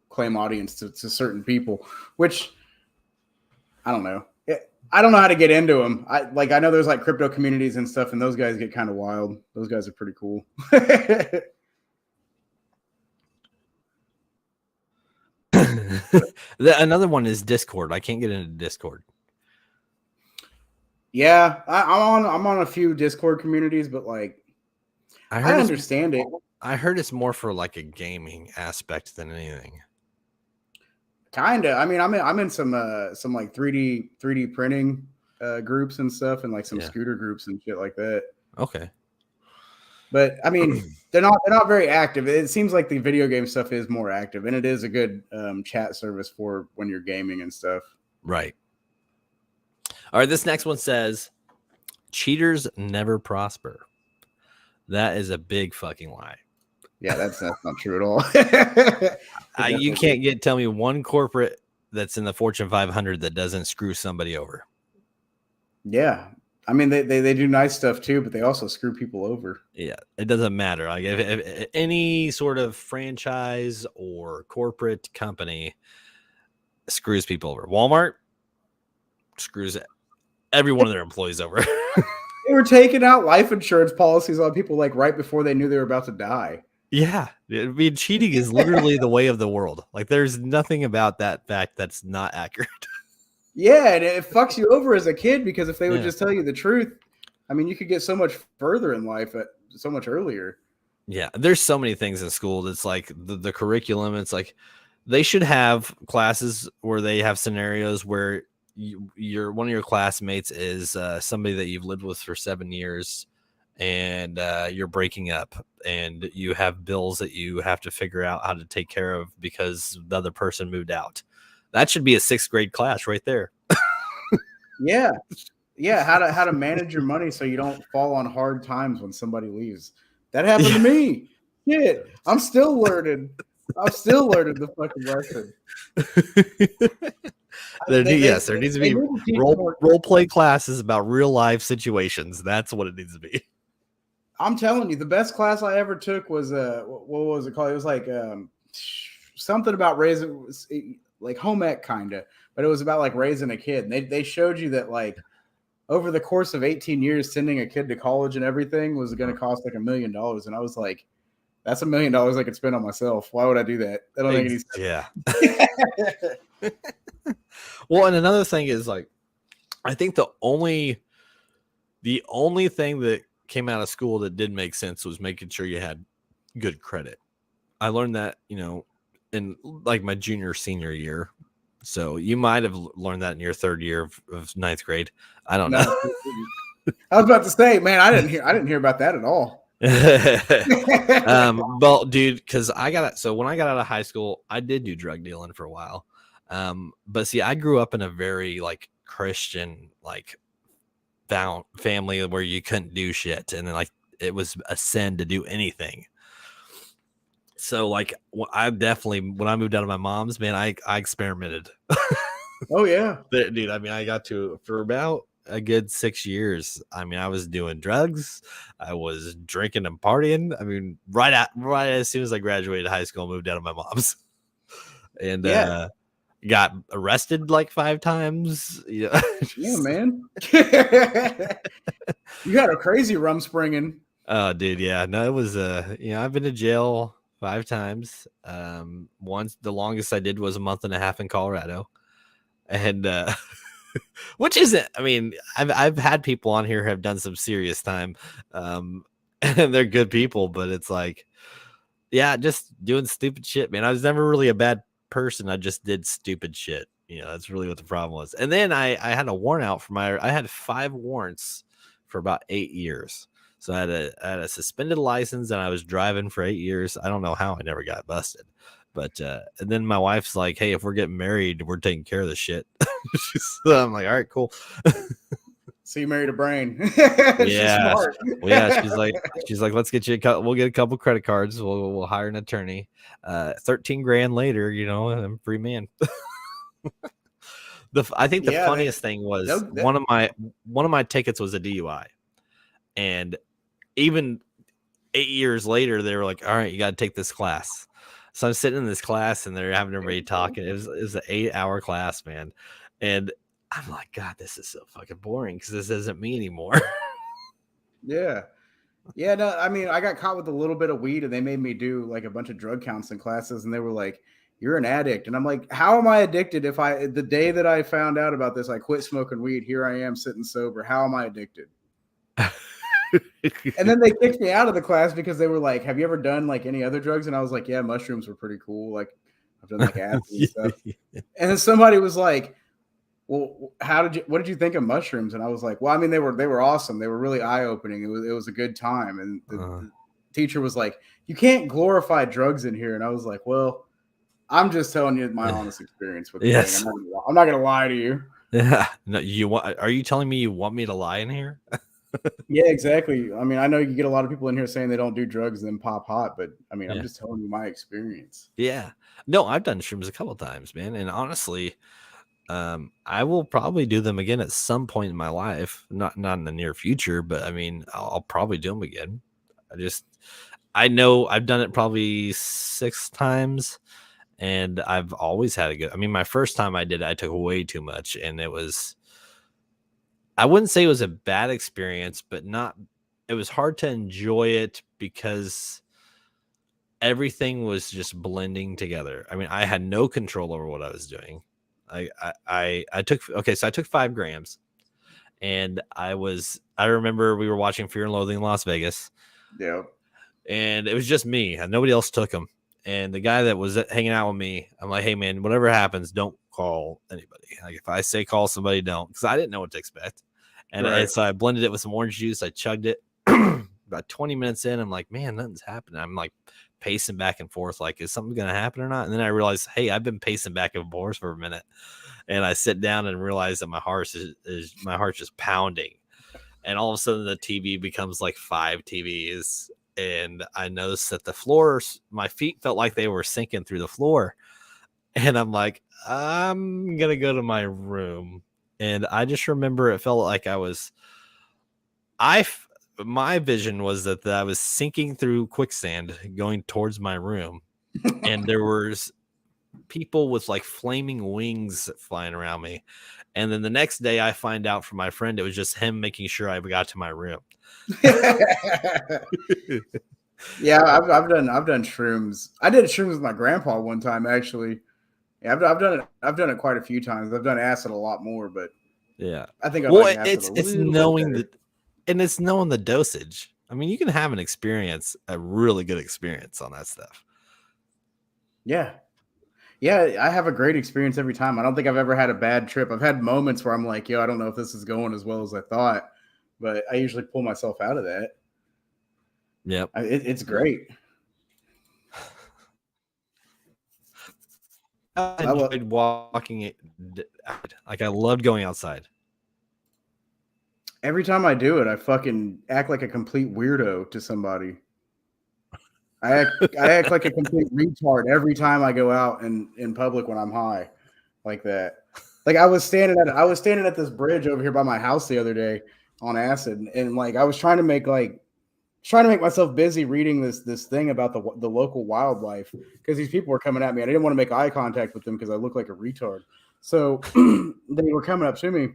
[SPEAKER 3] claim audience to certain people, which I don't know. I don't know how to get into them. I know there's like crypto communities and stuff, and those guys get kind of wild. Those guys are pretty cool.
[SPEAKER 1] Another one is Discord. I can't get into Discord.
[SPEAKER 3] Yeah, I'm on a few Discord communities, but like I understand it.
[SPEAKER 1] I heard it's more for like a gaming aspect than anything.
[SPEAKER 3] Kinda. I mean, I'm in some like 3D printing groups and stuff, and like some scooter groups and shit like that.
[SPEAKER 1] Okay.
[SPEAKER 3] But I mean, they're not very active. It seems like the video game stuff is more active, and it is a good chat service for when you're gaming and stuff.
[SPEAKER 1] Right. All right. This next one says, "Cheaters never prosper." That is a big fucking lie.
[SPEAKER 3] Yeah, that's not true at all.
[SPEAKER 1] You can't tell me one corporate that's in the Fortune 500 that doesn't screw somebody over.
[SPEAKER 3] Yeah. I mean, they do nice stuff too, but they also screw people over.
[SPEAKER 1] Yeah, it doesn't matter. Like if any sort of franchise or corporate company screws people over, Walmart screws every one of their employees over.
[SPEAKER 3] They were taking out life insurance policies on people like right before they knew they were about to die.
[SPEAKER 1] Yeah, I mean, cheating is literally the way of the world. Like, there's nothing about that fact that's not accurate.
[SPEAKER 3] Yeah, and it fucks you over as a kid, because if they would just tell you the truth, I mean, you could get so much further in life at so much earlier.
[SPEAKER 1] Yeah, there's so many things in school that's like the curriculum. It's like they should have classes where they have scenarios where one of your classmates is somebody that you've lived with for 7 years, and you're breaking up, and you have bills that you have to figure out how to take care of because the other person moved out. That should be a 6th grade class right there.
[SPEAKER 3] Yeah. Yeah, how to manage your money so you don't fall on hard times when somebody leaves. That happened to me. Shit, I'm still learning. The fucking lesson.
[SPEAKER 1] There needs to be role play classes about real life situations. That's what it needs to be.
[SPEAKER 3] I'm telling you, the best class I ever took was what was it called? It was like something about raising, like home ec kind of, but it was about like raising a kid. And they showed you that like over the course of 18 years, sending a kid to college and everything was going to cost like $1 million. And I was like, that's $1 million I could spend on myself. Why would I do that? That don't make any sense.
[SPEAKER 1] Yeah. Well, and another thing is like, I think the only thing that came out of school that did make sense was making sure you had good credit. I learned that, in like my senior year. So you might have learned that in your 3rd year of 9th grade. I don't know.
[SPEAKER 3] I was about to say, man, I didn't hear about that at all.
[SPEAKER 1] Well, dude, because when I got out of high school, I did do drug dealing for a while. But see, I grew up in a very like Christian like family where you couldn't do shit, and then like it was a sin to do anything. So like I definitely, when I moved out of my mom's, man, I experimented.
[SPEAKER 3] Oh yeah,
[SPEAKER 1] dude. I mean, I got to for about a good 6 years. I mean, I was doing drugs, I was drinking and partying. I mean, right as soon as I graduated high school, I moved out of my mom's, and got arrested like 5 times. Yeah,
[SPEAKER 3] man. You had a crazy rum springing.
[SPEAKER 1] Oh, dude, yeah. No, it was I've been to jail 5 times. Once, the longest I did was a month and a half in Colorado, and which isn't. I mean, I've had people on here who have done some serious time, and they're good people, but it's like, yeah, just doing stupid shit, man. I was never really a bad person. I just did stupid shit. That's really what the problem was. And then I had a warrant out for I had 5 warrants for about 8 years. So I had a suspended license, and I was driving for 8 years. I don't know how I never got busted. But and then my wife's like, hey, if we're getting married, we're taking care of this shit. So I'm like, all right, cool.
[SPEAKER 3] So you married a brain.
[SPEAKER 1] Yeah. Well, yeah. She's like, let's get you we'll get a couple credit cards. We'll hire an attorney. 13 grand later, I'm a free man. I think the funniest thing was one of my tickets was a DUI, and even 8 years later, they were like, all right, you got to take this class. So I'm sitting in this class, and they're having everybody talking. It was an 8-hour class, man. And I'm like, God, this is so fucking boring because this isn't me anymore.
[SPEAKER 3] Yeah. Yeah. No, I mean, I got caught with a little bit of weed, and they made me do like a bunch of drug counseling classes, and they were like, you're an addict. And I'm like, how am I addicted if the day that I found out about this, I quit smoking weed. Here I am sitting sober. How am I addicted? And then they kicked me out of the class because they were like, have you ever done like any other drugs? And I was like, yeah, mushrooms were pretty cool. Like I've done like acid and stuff. And then somebody was like, well, what did you think of mushrooms? And I was like, well, I mean, they were awesome. They were really eye-opening. It was a good time. And the teacher was like, you can't glorify drugs in here. And I was like, well, I'm just telling you my honest experience with the thing. I'm not going to lie to you.
[SPEAKER 1] Yeah. No, are you telling me you want me to lie in here?
[SPEAKER 3] Yeah, exactly. I mean, I know you get a lot of people in here saying they don't do drugs and then pop hot, but I mean, I'm just telling you my experience.
[SPEAKER 1] Yeah. No, I've done shrooms a couple of times, man. And honestly, I will probably do them again at some point in my life. Not in the near future, but I mean, I'll probably do them again. I know I've done it probably 6 times, and I've always had a good. I mean, my first time I did it, I took way too much, and I wouldn't say it was a bad experience, but it was hard to enjoy it because everything was just blending together. I mean, I had no control over what I was doing. I took 5 grams, and I remember we were watching Fear and Loathing in Las Vegas.
[SPEAKER 3] Yeah.
[SPEAKER 1] And it was just me, and nobody else took him. And the guy that was hanging out with me, I'm like, hey man, whatever happens, don't call anybody. Like if I say call somebody, don't, because I didn't know what to expect. And so I blended it with some orange juice. I chugged it. About 20 minutes in, I'm like, man, nothing's happening. I'm like pacing back and forth, like, is something gonna happen or not? And then I realized, hey, I've been pacing back and forth for a minute. And I sit down and realize that my heart's just pounding. And all of a sudden the TV becomes like 5 TVs. And I noticed that the floors, my feet felt like they were sinking through the floor. And I'm like, I'm going to go to my room. And I just remember it felt like my vision was that I was sinking through quicksand going towards my room. And there was people with like flaming wings flying around me. And then the next day I find out from my friend, it was just him making sure I got to my room.
[SPEAKER 3] Yeah, I've done shrooms. I did shrooms with my grandpa one time, actually. Yeah, I've done it quite a few times. I've done acid a lot more, but
[SPEAKER 1] yeah,
[SPEAKER 3] I think
[SPEAKER 1] it's knowing the dosage. I mean, you can have a really good experience on that stuff.
[SPEAKER 3] Yeah, I have a great experience every time. I don't think I've ever had a bad trip. I've had moments where I'm like, yo, I don't know if this is going as well as I thought, but I usually pull myself out of that.
[SPEAKER 1] Yep.
[SPEAKER 3] It's great.
[SPEAKER 1] I enjoyed walking it. Like I loved going outside.
[SPEAKER 3] Every time I do it, I fucking act like a complete weirdo to somebody. I act like a complete retard every time I go out in public when I'm high, like that. Like I was standing at this bridge over here by my house the other day on acid, and like I was trying to make myself busy reading this thing about the local wildlife because these people were coming at me. I didn't want to make eye contact with them because I look like a retard. So they were coming up to me,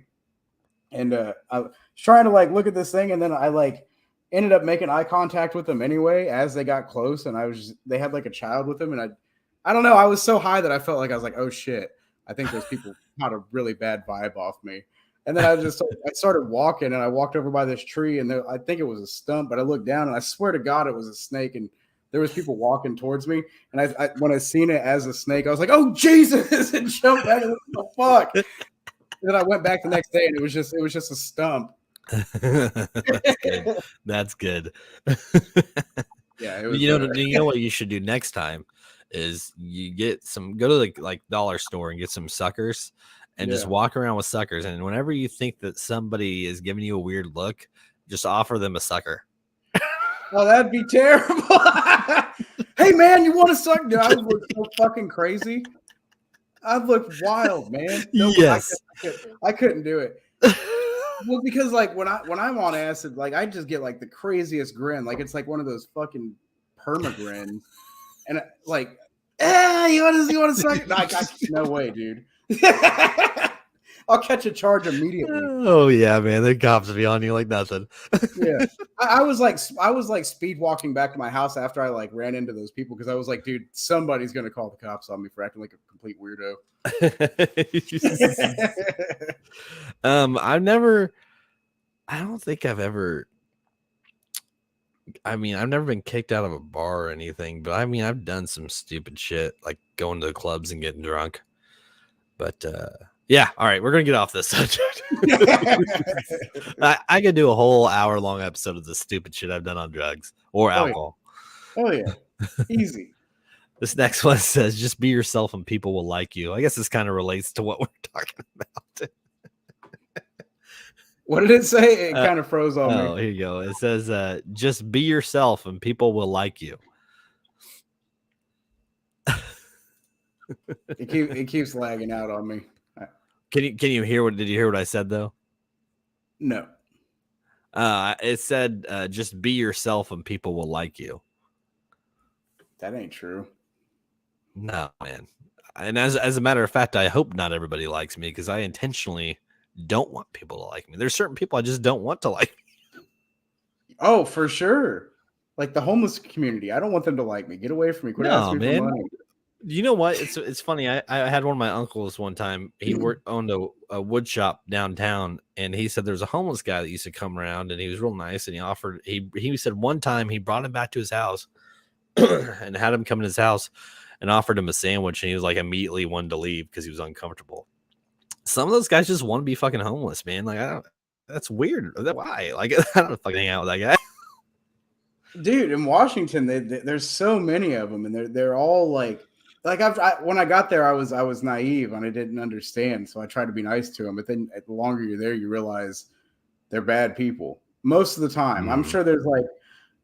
[SPEAKER 3] and I was trying to like look at this thing, and then I like ended up making eye contact with them anyway as they got close, and they had like a child with them, and I don't know, I was so high that I felt like I was like, oh shit, I think those people got a really bad vibe off me. And then I started walking, and I walked over by this tree, and I think it was a stump, but I looked down, and I swear to God it was a snake, and there was people walking towards me, and I when I seen it as a snake, I was like, oh Jesus, and jumped back, and what the fuck? And then I went back the next day, and it was just a stump.
[SPEAKER 1] That's good.
[SPEAKER 3] Yeah,
[SPEAKER 1] you know what you should do next time is you go to the like dollar store and get some suckers and just walk around with suckers, and whenever you think that somebody is giving you a weird look, just offer them a sucker.
[SPEAKER 3] Oh, that'd be terrible. Hey man, you want to suck? Dude, I would look so fucking crazy. I'd look wild, man. No,
[SPEAKER 1] yes.
[SPEAKER 3] I couldn't do it. Well, because like when I'm on acid, like I just get like the craziest grin. Like it's like one of those fucking perma grins. And like, you want to suck? No way, dude. I'll catch a charge immediately.
[SPEAKER 1] Oh yeah, man. The cops will be on you like nothing.
[SPEAKER 3] Yeah. I was like speed walking back to my house after I like ran into those people because I was like, dude, somebody's gonna call the cops on me for acting like a complete weirdo.
[SPEAKER 1] I've never been kicked out of a bar or anything, but I mean, I've done some stupid shit like going to the clubs and getting drunk. But yeah, all right, we're gonna get off this subject. I could do a whole hour-long episode of the stupid shit I've done on drugs or alcohol.
[SPEAKER 3] Oh yeah, easy.
[SPEAKER 1] This next one says, just be yourself and people will like you. I guess this kind of relates to what we're talking about.
[SPEAKER 3] What did it say? It kind of froze on me.
[SPEAKER 1] Oh, here you go. It says, just be yourself and people will like you.
[SPEAKER 3] It keeps lagging out on me.
[SPEAKER 1] Can you hear did you hear what I said though?
[SPEAKER 3] No.
[SPEAKER 1] It said, just be yourself and people will like you.
[SPEAKER 3] That ain't true.
[SPEAKER 1] No, man. And as a matter of fact, I hope not everybody likes me because I intentionally don't want people to like me. There's certain people I just don't want to like me.
[SPEAKER 3] Oh, for sure. Like the homeless community. I don't want them to like me. Get away from me. Quit asking me for money.
[SPEAKER 1] You know what? It's funny. I had one of my uncles one time. He owned a wood shop downtown, and he said there was a homeless guy that used to come around, and he was real nice. And he said one time he brought him back to his house and had him come in his house and offered him a sandwich, and he was like immediately wanted to leave because he was uncomfortable. Some of those guys just want to be fucking homeless, man. Like that's weird. Why? Like I don't fucking hang out with that guy.
[SPEAKER 3] Dude, in Washington, there's so many of them, and they're all like when I got there, I was naive and I didn't understand, so I tried to be nice to them. But then, the longer you're there, you realize they're bad people most of the time. I'm sure there's like,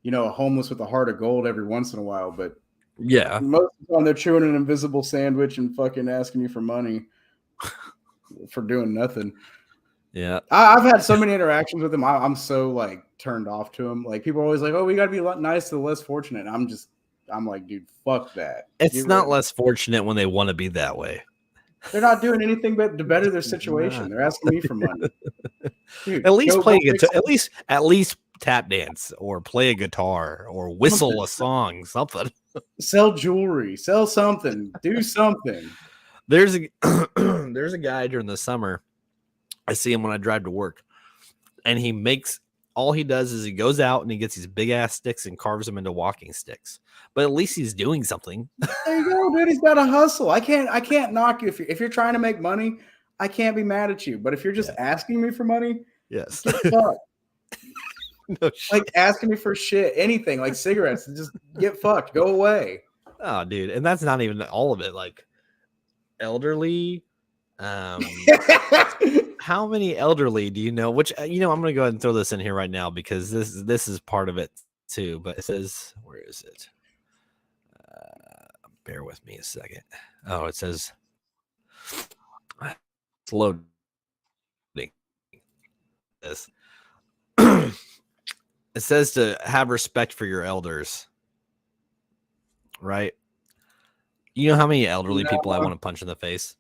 [SPEAKER 3] a homeless with a heart of gold every once in a while, but
[SPEAKER 1] yeah,
[SPEAKER 3] most of the time they're chewing an invisible sandwich and fucking asking you for money for doing nothing.
[SPEAKER 1] Yeah,
[SPEAKER 3] I've had so many interactions with them. I'm so like turned off to them. Like people are always like, "Oh, we got to be nice to the less fortunate." I'm like, dude, fuck that.
[SPEAKER 1] It's not less fortunate when they want to be that way.
[SPEAKER 3] They're not doing anything but to better their situation. They're asking me for money. Dude,
[SPEAKER 1] at least play at least tap dance or play a guitar or whistle a song, something.
[SPEAKER 3] Sell jewelry, sell something, do something.
[SPEAKER 1] There's a guy during the summer. I see him when I drive to work, and all he does is he goes out and he gets these big ass sticks and carves them into walking sticks. But at least he's doing something.
[SPEAKER 3] There you go, dude. He's got a hustle. I can't knock you if you're trying to make money. I can't be mad at you. But if you're just asking me for money,
[SPEAKER 1] yes,
[SPEAKER 3] get fucked. No shit. Like asking me for shit, anything like cigarettes, just get fucked. Go away.
[SPEAKER 1] Oh, dude, and that's not even all of it. Like elderly. How many elderly do you know? Which I'm going to go ahead and throw this in here right now because this is part of it too. But it says, where is it? Bear with me a second. Oh, it says it's loading. This. It says to have respect for your elders, right? You know how many elderly people I want to punch in the face?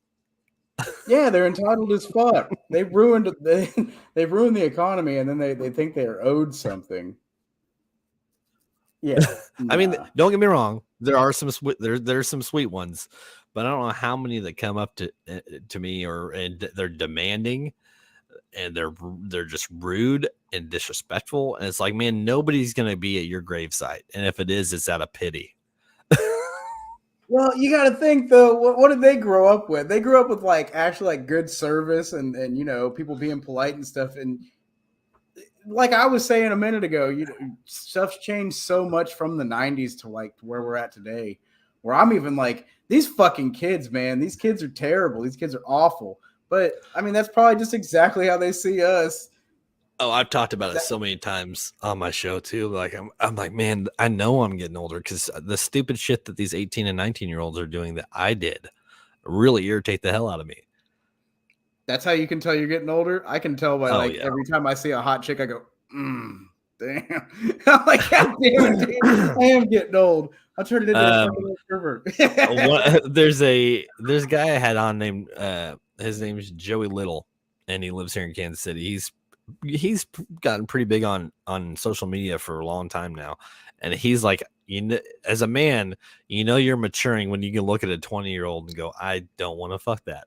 [SPEAKER 3] Yeah, they're entitled as fuck. They've ruined the economy, and then they think they're owed something. Yeah,
[SPEAKER 1] I mean, don't get me wrong. There are some there's some sweet ones, but I don't know how many that come up to me and they're demanding, and they're just rude and disrespectful. And it's like, man, nobody's gonna be at your gravesite, and if it is, it's out of pity.
[SPEAKER 3] Well, you got to think though. What did they grow up with? They grew up with actually good service and people being polite and stuff. And like I was saying a minute ago, stuff's changed so much from the '90s to where we're at today. Where I'm even like, these fucking kids, man. These kids are terrible. These kids are awful. But I mean, that's probably just exactly how they see us.
[SPEAKER 1] Oh, I've talked about it so many times on my show too. Like I'm like, man, I know I'm getting older because the stupid shit that these 18 and 19-year-olds are doing that I did really irritate the hell out of me.
[SPEAKER 3] That's how you can tell you're getting older. I can tell by every time I see a hot chick, I go, damn. I'm like, God damn it, dude. I am getting old. I'll turn it into a fucking pervert.
[SPEAKER 1] There's a guy I had on named his name's Joey Little, and he lives here in Kansas City. He's gotten pretty big on social media for a long time now, and he's like, as a man, you're maturing when you can look at a 20-year-old and go, I don't want to fuck that.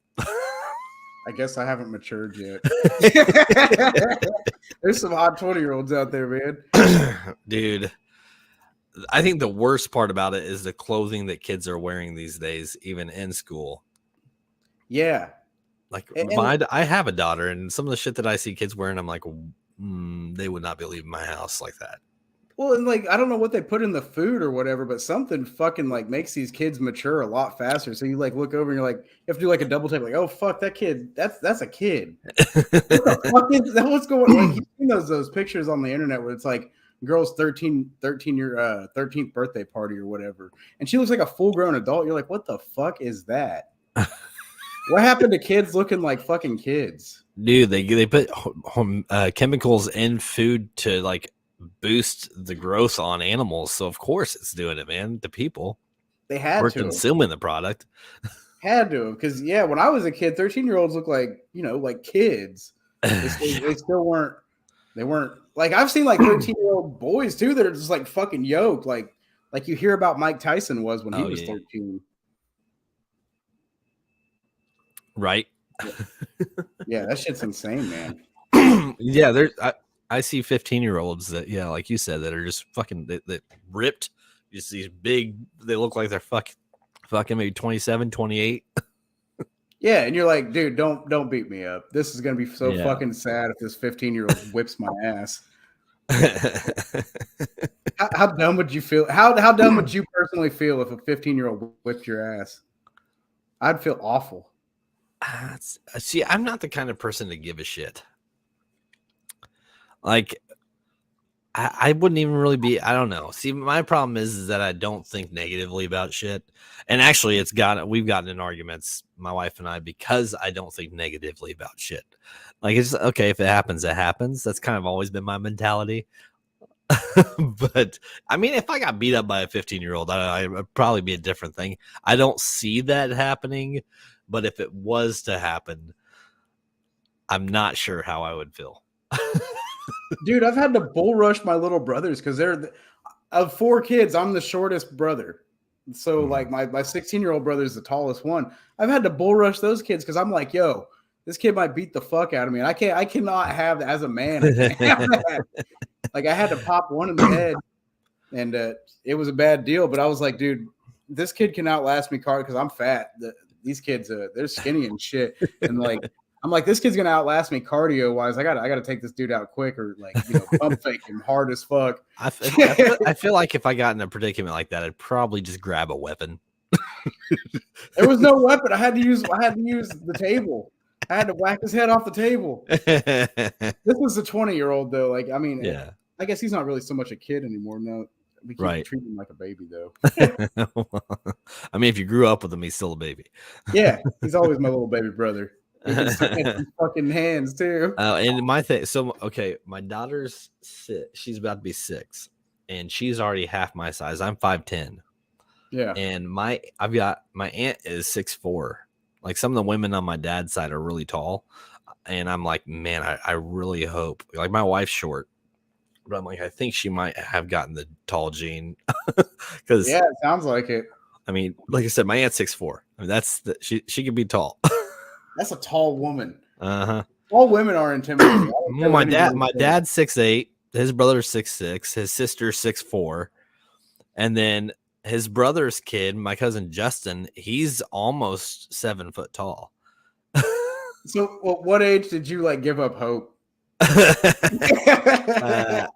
[SPEAKER 3] I guess I haven't matured yet. There's some hot 20-year-olds out there, man.
[SPEAKER 1] Dude, I think the worst part about it is the clothing that kids are wearing these days, even in school.
[SPEAKER 3] Yeah.
[SPEAKER 1] Like I have a daughter, and some of the shit that I see kids wearing, I'm like, they would not be leaving my house like that.
[SPEAKER 3] Well, and I don't know what they put in the food or whatever, but something fucking makes these kids mature a lot faster. So you look over and you're like, you have to do a double take, oh fuck, that kid, that's a kid. What the fuck is that? What's going on? You've seen those pictures on the internet where it's like girl's 13th birthday party or whatever, and she looks like a full grown adult. You're like, what the fuck is that? What happened to kids looking like fucking kids?
[SPEAKER 1] Dude, they put chemicals in food to boost the growth on animals. So of course it's doing it, man. The people
[SPEAKER 3] they had
[SPEAKER 1] were
[SPEAKER 3] to
[SPEAKER 1] consuming the product.
[SPEAKER 3] Had to, because when I was a kid, 13-year-olds look like kids. They still weren't. They weren't I've seen 13-year-old boys too that are just fucking yoked, like you hear about Mike Tyson was when he was 13.
[SPEAKER 1] Right.
[SPEAKER 3] Yeah, that shit's insane, man.
[SPEAKER 1] Yeah, I see 15-year-olds that, yeah, like you said, that are just fucking that ripped. Just these big, they look like they're fucking maybe 27, 28.
[SPEAKER 3] Yeah, and you're like, dude, don't beat me up. This is gonna be so
[SPEAKER 1] Yeah.
[SPEAKER 3] fucking sad if this 15-year-old whips my ass. How dumb would you feel? How dumb would you personally feel if a 15-year-old whipped your ass? I'd feel awful.
[SPEAKER 1] See, I'm not the kind of person to give a shit. Like, I wouldn't even really be. I don't know. See, my problem is that I don't think negatively about shit. And actually, we've gotten in arguments, my wife and I, because I don't think negatively about shit. Like, it's okay if it happens, it happens. That's kind of always been my mentality. But I mean, if I got beat up by a 15-year-old, I'd probably be a different thing. I don't see that happening, but if it was to happen, I'm not sure how I would feel.
[SPEAKER 3] Dude, I've had to bull rush my little brothers because of 4 kids, I'm the shortest brother. So like my 16-year-old brother is the tallest one. I've had to bull rush those kids because I'm like, yo, this kid might beat the fuck out of me. And I cannot have that as a man. I can't have that. Like I had to pop one in the head, and it was a bad deal. But I was like, dude, this kid can outlast me because I'm fat. These kids, they're skinny and shit. And like, I'm like, this kid's gonna outlast me cardio wise. I gotta take this dude out quick, or like, pump fake him hard as fuck.
[SPEAKER 1] I feel like if I got in a predicament like that, I'd probably just grab a weapon.
[SPEAKER 3] There was no weapon. I had to use the table. I had to whack his head off the table. This was a 20-year-old though. Like, I mean,
[SPEAKER 1] yeah.
[SPEAKER 3] I guess he's not really so much a kid anymore. No, we keep treating him like a baby though.
[SPEAKER 1] I mean, if you grew up with him, he's still a baby.
[SPEAKER 3] Yeah, he's always my little baby brother. He can stick at his fucking hands too.
[SPEAKER 1] And my thing, so okay, my daughter's 6. She's about to be 6, and she's already half my size. I'm 5'10".
[SPEAKER 3] Yeah,
[SPEAKER 1] and I've got my aunt is 6'4". Like some of the women on my dad's side are really tall, and I'm like, man, I really hope. Like my wife's short, but I'm like, I think she might have gotten the tall gene because
[SPEAKER 3] yeah, it sounds like it.
[SPEAKER 1] I mean, like I said, my aunt's 6'4". I mean, she can be tall.
[SPEAKER 3] That's a tall woman.
[SPEAKER 1] Uh-huh.
[SPEAKER 3] All women are intimidating.
[SPEAKER 1] Well, my dad's 6'8". His brother's 6'6". His sister's 6'4". And then his brother's kid, my cousin Justin, he's almost 7 foot tall.
[SPEAKER 3] So, what age did you like give up hope?
[SPEAKER 1] I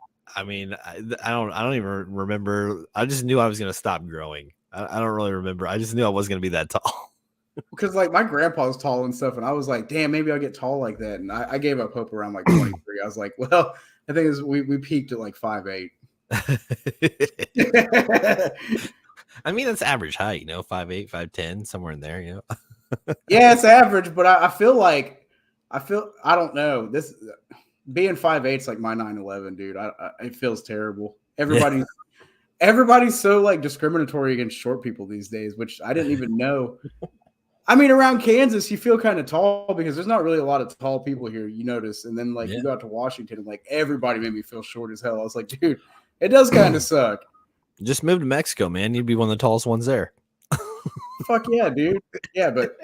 [SPEAKER 1] mean, I don't even remember. I just knew I was going to stop growing. I don't really remember. I just knew I wasn't going to be that tall.
[SPEAKER 3] Because like my grandpa's tall and stuff, and I was like, damn, maybe I'll get tall like that. And I gave up hope around like 23. I was like, well, I think we peaked at like 5'8".
[SPEAKER 1] I mean, that's average height, 5'8", 5'10", somewhere in there,
[SPEAKER 3] Yeah, it's average, but I don't know. This being 5'8" is like my 9'11", dude. It feels terrible. Everybody's so like discriminatory against short people these days, which I didn't even know. I mean, around Kansas, you feel kind of tall because there's not really a lot of tall people here, you notice. And then like you go out to Washington and like everybody made me feel short as hell. I was like, dude, it does kind of suck.
[SPEAKER 1] Just move to Mexico, man. You'd be one of the tallest ones there.
[SPEAKER 3] Fuck yeah, dude. Yeah, but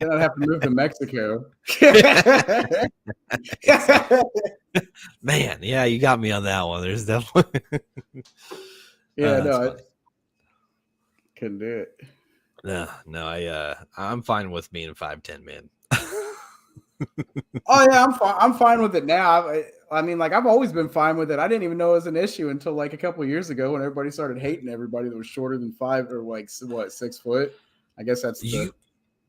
[SPEAKER 3] then I'd have to move to Mexico.
[SPEAKER 1] Man, yeah, you got me on that one. There's definitely
[SPEAKER 3] I couldn't do it.
[SPEAKER 1] No, I'm fine with being 5'10", man.
[SPEAKER 3] Oh yeah, I'm fine with it now. I mean, like I've always been fine with it. I didn't even know it was an issue until like a couple of years ago when everybody started hating everybody that was shorter than 5 or like 6 foot. I guess that's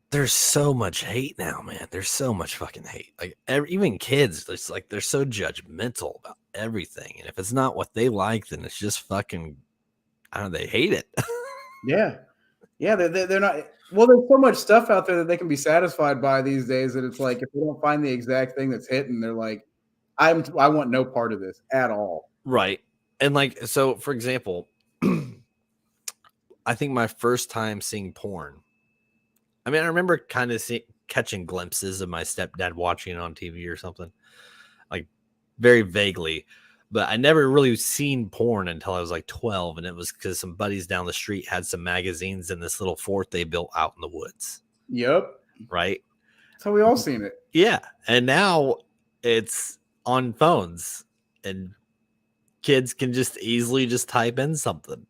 [SPEAKER 1] there's so much hate now, man. There's so much fucking hate. Like even kids, it's like they're so judgmental about everything, and if it's not what they like, then it's just fucking. I don't know. They hate it.
[SPEAKER 3] Yeah, they're not. Well, there's so much stuff out there that they can be satisfied by these days that it's like if they don't find the exact thing that's hitting, they're like, I want no part of this at all.
[SPEAKER 1] Right. And like, so for example, I think my first time seeing porn, I mean, I remember kind of catching glimpses of my stepdad watching it on TV or something, like very vaguely, but I never really seen porn until I was like 12. And it was because some buddies down the street had some magazines in this little fort they built out in the woods.
[SPEAKER 3] Yep.
[SPEAKER 1] Right.
[SPEAKER 3] That's how we all seen it.
[SPEAKER 1] Yeah. And now it's on phones and kids can just easily just type in something.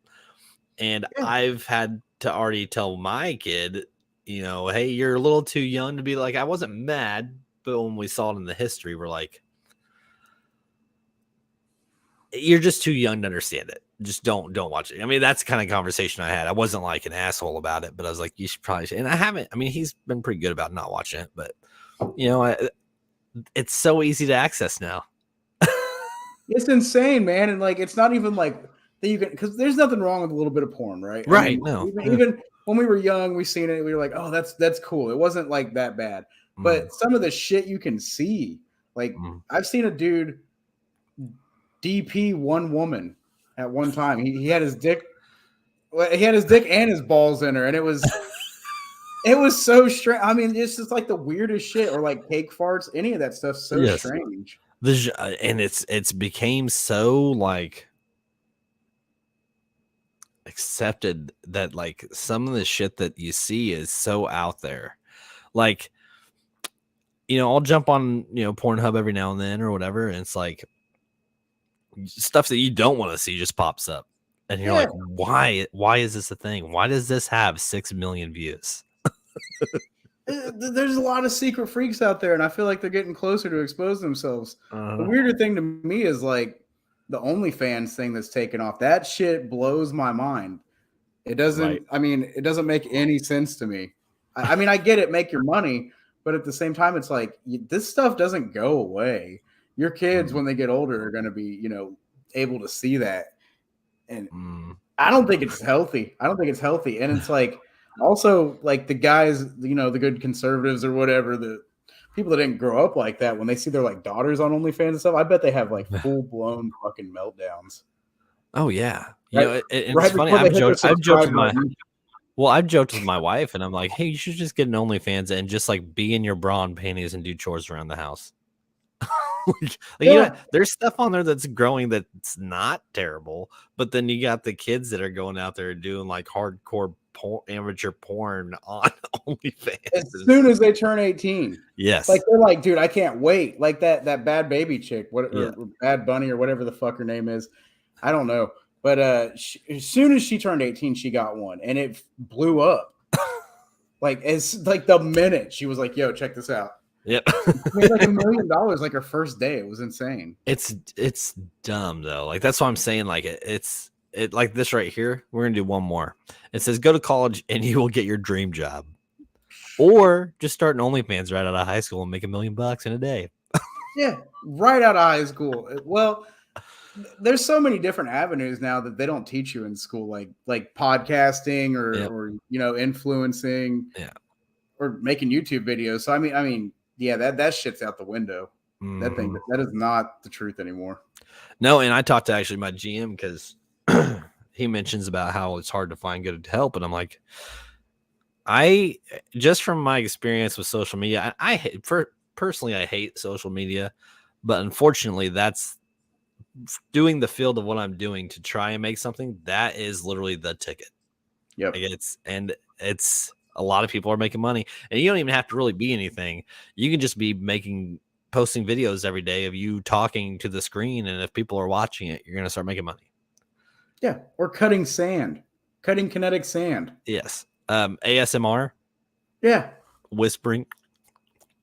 [SPEAKER 1] And I've had to already tell my kid, you know, hey, you're a little too young to be like, I wasn't mad, but when we saw it in the history, we're like, you're just too young to understand it. Just don't watch it. I mean, that's the kind of conversation I had. I wasn't like an asshole about it, but I was like, you should probably. And I haven't. I mean, he's been pretty good about not watching it, but you know, it's so easy to access now.
[SPEAKER 3] It's insane, man, and like it's not even like that you can, because there's nothing wrong with a little bit of porn, right?
[SPEAKER 1] Right.
[SPEAKER 3] I mean, even when we were young, we seen it. We were like, oh, that's cool. It wasn't like that bad. But some of the shit you can see, like I've seen a dude DP one woman at one time. He had his dick. He had his dick and his balls in her, and it was so strange. I mean, it's just like the weirdest shit, or like cake farts. Any of that stuff's so strange.
[SPEAKER 1] And it's became so like accepted that like some of the shit that you see is so out there. Like, you know, I'll jump on, you know, Pornhub every now and then or whatever, and it's like stuff that you don't want to see just pops up. And you're like, why is this a thing? Why does this have 6 million views?
[SPEAKER 3] There's a lot of secret freaks out there, and I feel like they're getting closer to expose themselves. The weirder thing to me is like the OnlyFans thing that's taken off. That shit blows my mind. It doesn't. I mean, it doesn't make any sense to me. I mean, I get it, make your money, but at the same time, it's like this stuff doesn't go away. Your kids, when they get older, are going to be, you know, able to see that, and I don't think it's healthy. And it's like. Also, like the guys, you know, the good conservatives or whatever, the people that didn't grow up like that, when they see their like daughters on OnlyFans and stuff, I bet they have like full blown fucking meltdowns.
[SPEAKER 1] Oh yeah, you know, it's funny. I've joked with my wife, and I'm like, hey, you should just get an OnlyFans and just like be in your bra and panties and do chores around the house. You know, there's stuff on there that's growing that's not terrible, but then you got the kids that are going out there doing like hardcore amateur porn on OnlyFans
[SPEAKER 3] as soon as they turn 18.
[SPEAKER 1] Yes,
[SPEAKER 3] like they're like, dude, I can't wait. Like that Bad Baby chick, or Bad Bunny or whatever the fuck her name is, I don't know. But as soon as she turned 18, she got one, and it blew up. Like it's like the minute she was like, "Yo, check this out."
[SPEAKER 1] Yep.
[SPEAKER 3] Made like $1 million like her first day. It was insane.
[SPEAKER 1] It's dumb though. Like that's what I'm saying. Like it's like this right here. We're gonna do one more. It says go to college and you will get your dream job, or just start an OnlyFans right out of high school and make $1 million in a day.
[SPEAKER 3] Yeah, right out of high school. Well, there's so many different avenues now that they don't teach you in school, like podcasting or you know, influencing, or making YouTube videos. So I mean. Yeah, that shit's out the window. That is not the truth anymore.
[SPEAKER 1] No, and I talked to actually my GM because he mentions about how it's hard to find good help, and I'm like, I just from my experience with social media, personally I hate social media, but unfortunately that's doing the field of what I'm doing to try and make something that is literally the ticket.
[SPEAKER 3] Yep,
[SPEAKER 1] like it's. A lot of people are making money, and you don't even have to really be anything. You can just be posting videos every day of you talking to the screen. And if people are watching it, you're going to start making money.
[SPEAKER 3] Yeah. Or cutting kinetic sand.
[SPEAKER 1] Yes. ASMR.
[SPEAKER 3] Yeah.
[SPEAKER 1] Whispering.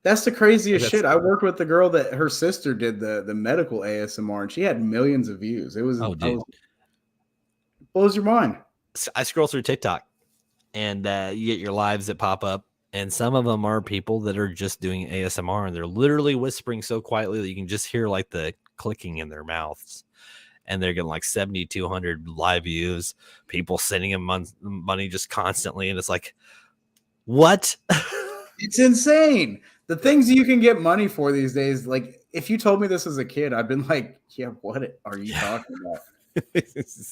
[SPEAKER 3] That's the craziest shit. I worked with the girl that her sister did the medical ASMR, and she had millions of views. It was, blows your mind.
[SPEAKER 1] I scroll through TikTok. And you get your lives that pop up, and some of them are people that are just doing ASMR, and they're literally whispering so quietly that you can just hear like the clicking in their mouths, and they're getting like 7,200 live views. People sending them money just constantly, and it's like, what?
[SPEAKER 3] It's insane. The things you can get money for these days. Like if you told me this as a kid, I'd been like, yeah, what are you talking about?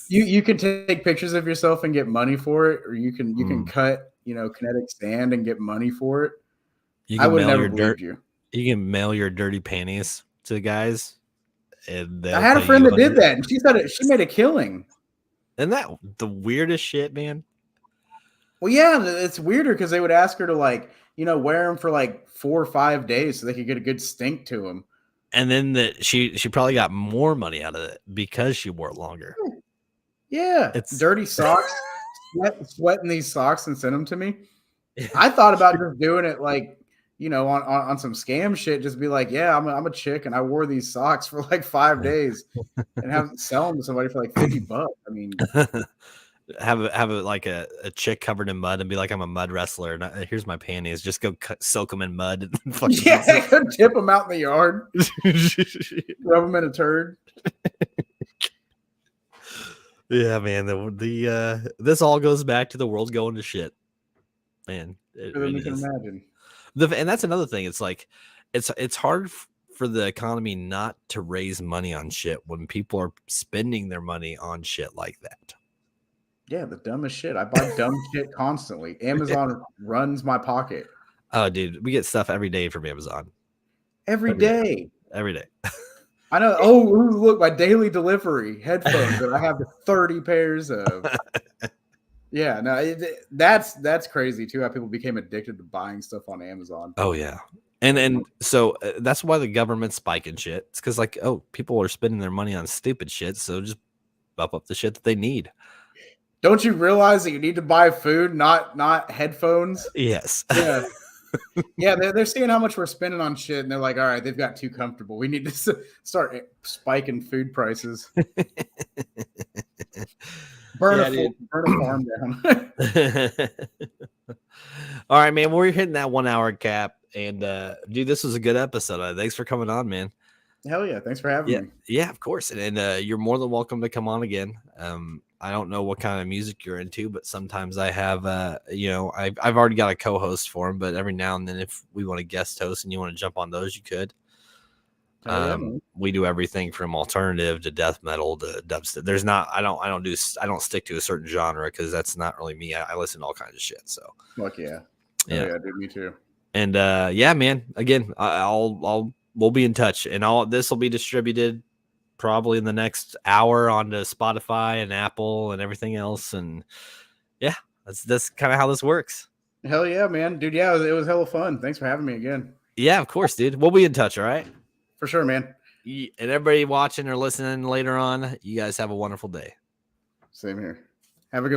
[SPEAKER 3] You can take pictures of yourself and get money for it, or you can cut, you know, kinetic sand and get money for it. I would never believe you.
[SPEAKER 1] You can mail your dirty panties to the guys. And
[SPEAKER 3] I had a friend that did that, and she said she made a killing.
[SPEAKER 1] Isn't that the weirdest shit, man?
[SPEAKER 3] Well, yeah, it's weirder because they would ask her to like, wear them for like 4 or 5 days so they could get a good stink to them.
[SPEAKER 1] And then she probably got more money out of it because she wore it longer.
[SPEAKER 3] Yeah, it's dirty socks, sweating these socks and send them to me. I thought about just doing it like, on some scam shit. Just be like, yeah, I'm a chick and I wore these socks for like 5 days and sell them to somebody for like $50. I mean,
[SPEAKER 1] have it like a chick covered in mud and be like, I'm a mud wrestler. And here's my panties. Just go soak them in mud. And
[SPEAKER 3] go tip them out in the yard. Rub them in a turd.
[SPEAKER 1] Yeah, man. The this all goes back to the world going to shit. Man,
[SPEAKER 3] you can imagine.
[SPEAKER 1] And that's another thing. It's like it's hard for the economy not to raise money on shit when people are spending their money on shit like that.
[SPEAKER 3] Yeah, the dumbest shit. I buy dumb shit constantly. Amazon runs my pocket.
[SPEAKER 1] Oh, dude, we get stuff every day from Amazon.
[SPEAKER 3] Every day.
[SPEAKER 1] Every day.
[SPEAKER 3] I know. Oh, look, my daily delivery headphones that I have 30 pairs of. Yeah, no, that's crazy too. How people became addicted to buying stuff on Amazon.
[SPEAKER 1] Oh yeah, and so that's why the government's spiking shit. It's because like, oh, people are spending their money on stupid shit, so just bump up the shit that they need.
[SPEAKER 3] Don't you realize that you need to buy food, not headphones?
[SPEAKER 1] Yes.
[SPEAKER 3] Yeah. Yeah, they're seeing how much we're spending on shit, and they're like, all right, they've got too comfortable. We need to start spiking food prices. Burn a farm down.
[SPEAKER 1] All right, man. We're hitting that 1 hour cap. And dude, this was a good episode. Thanks for coming on, man.
[SPEAKER 3] Hell yeah. Thanks for having me.
[SPEAKER 1] Yeah, of course. And you're more than welcome to come on again. I don't know what kind of music you're into, but sometimes I have I've already got a co-host for him, but every now and then if we want to guest host and you want to jump on those, you could. We do everything from alternative to death metal to dubstep. There's not, I don't stick to a certain genre because that's not really me. I listen to all kinds of shit. So
[SPEAKER 3] fuck yeah.
[SPEAKER 1] Yeah,
[SPEAKER 3] dude, me too.
[SPEAKER 1] And yeah, man, again, we'll be in touch, and this will be distributed probably in the next hour onto Spotify and Apple and everything else. And yeah, that's kind of how this works.
[SPEAKER 3] Hell yeah, man. Dude, yeah, it was hella fun. Thanks for having me again.
[SPEAKER 1] Yeah, of course, dude. We'll be in touch, all right?
[SPEAKER 3] For sure, man.
[SPEAKER 1] And everybody watching or listening later on, you guys have a wonderful day.
[SPEAKER 3] Same here. Have a good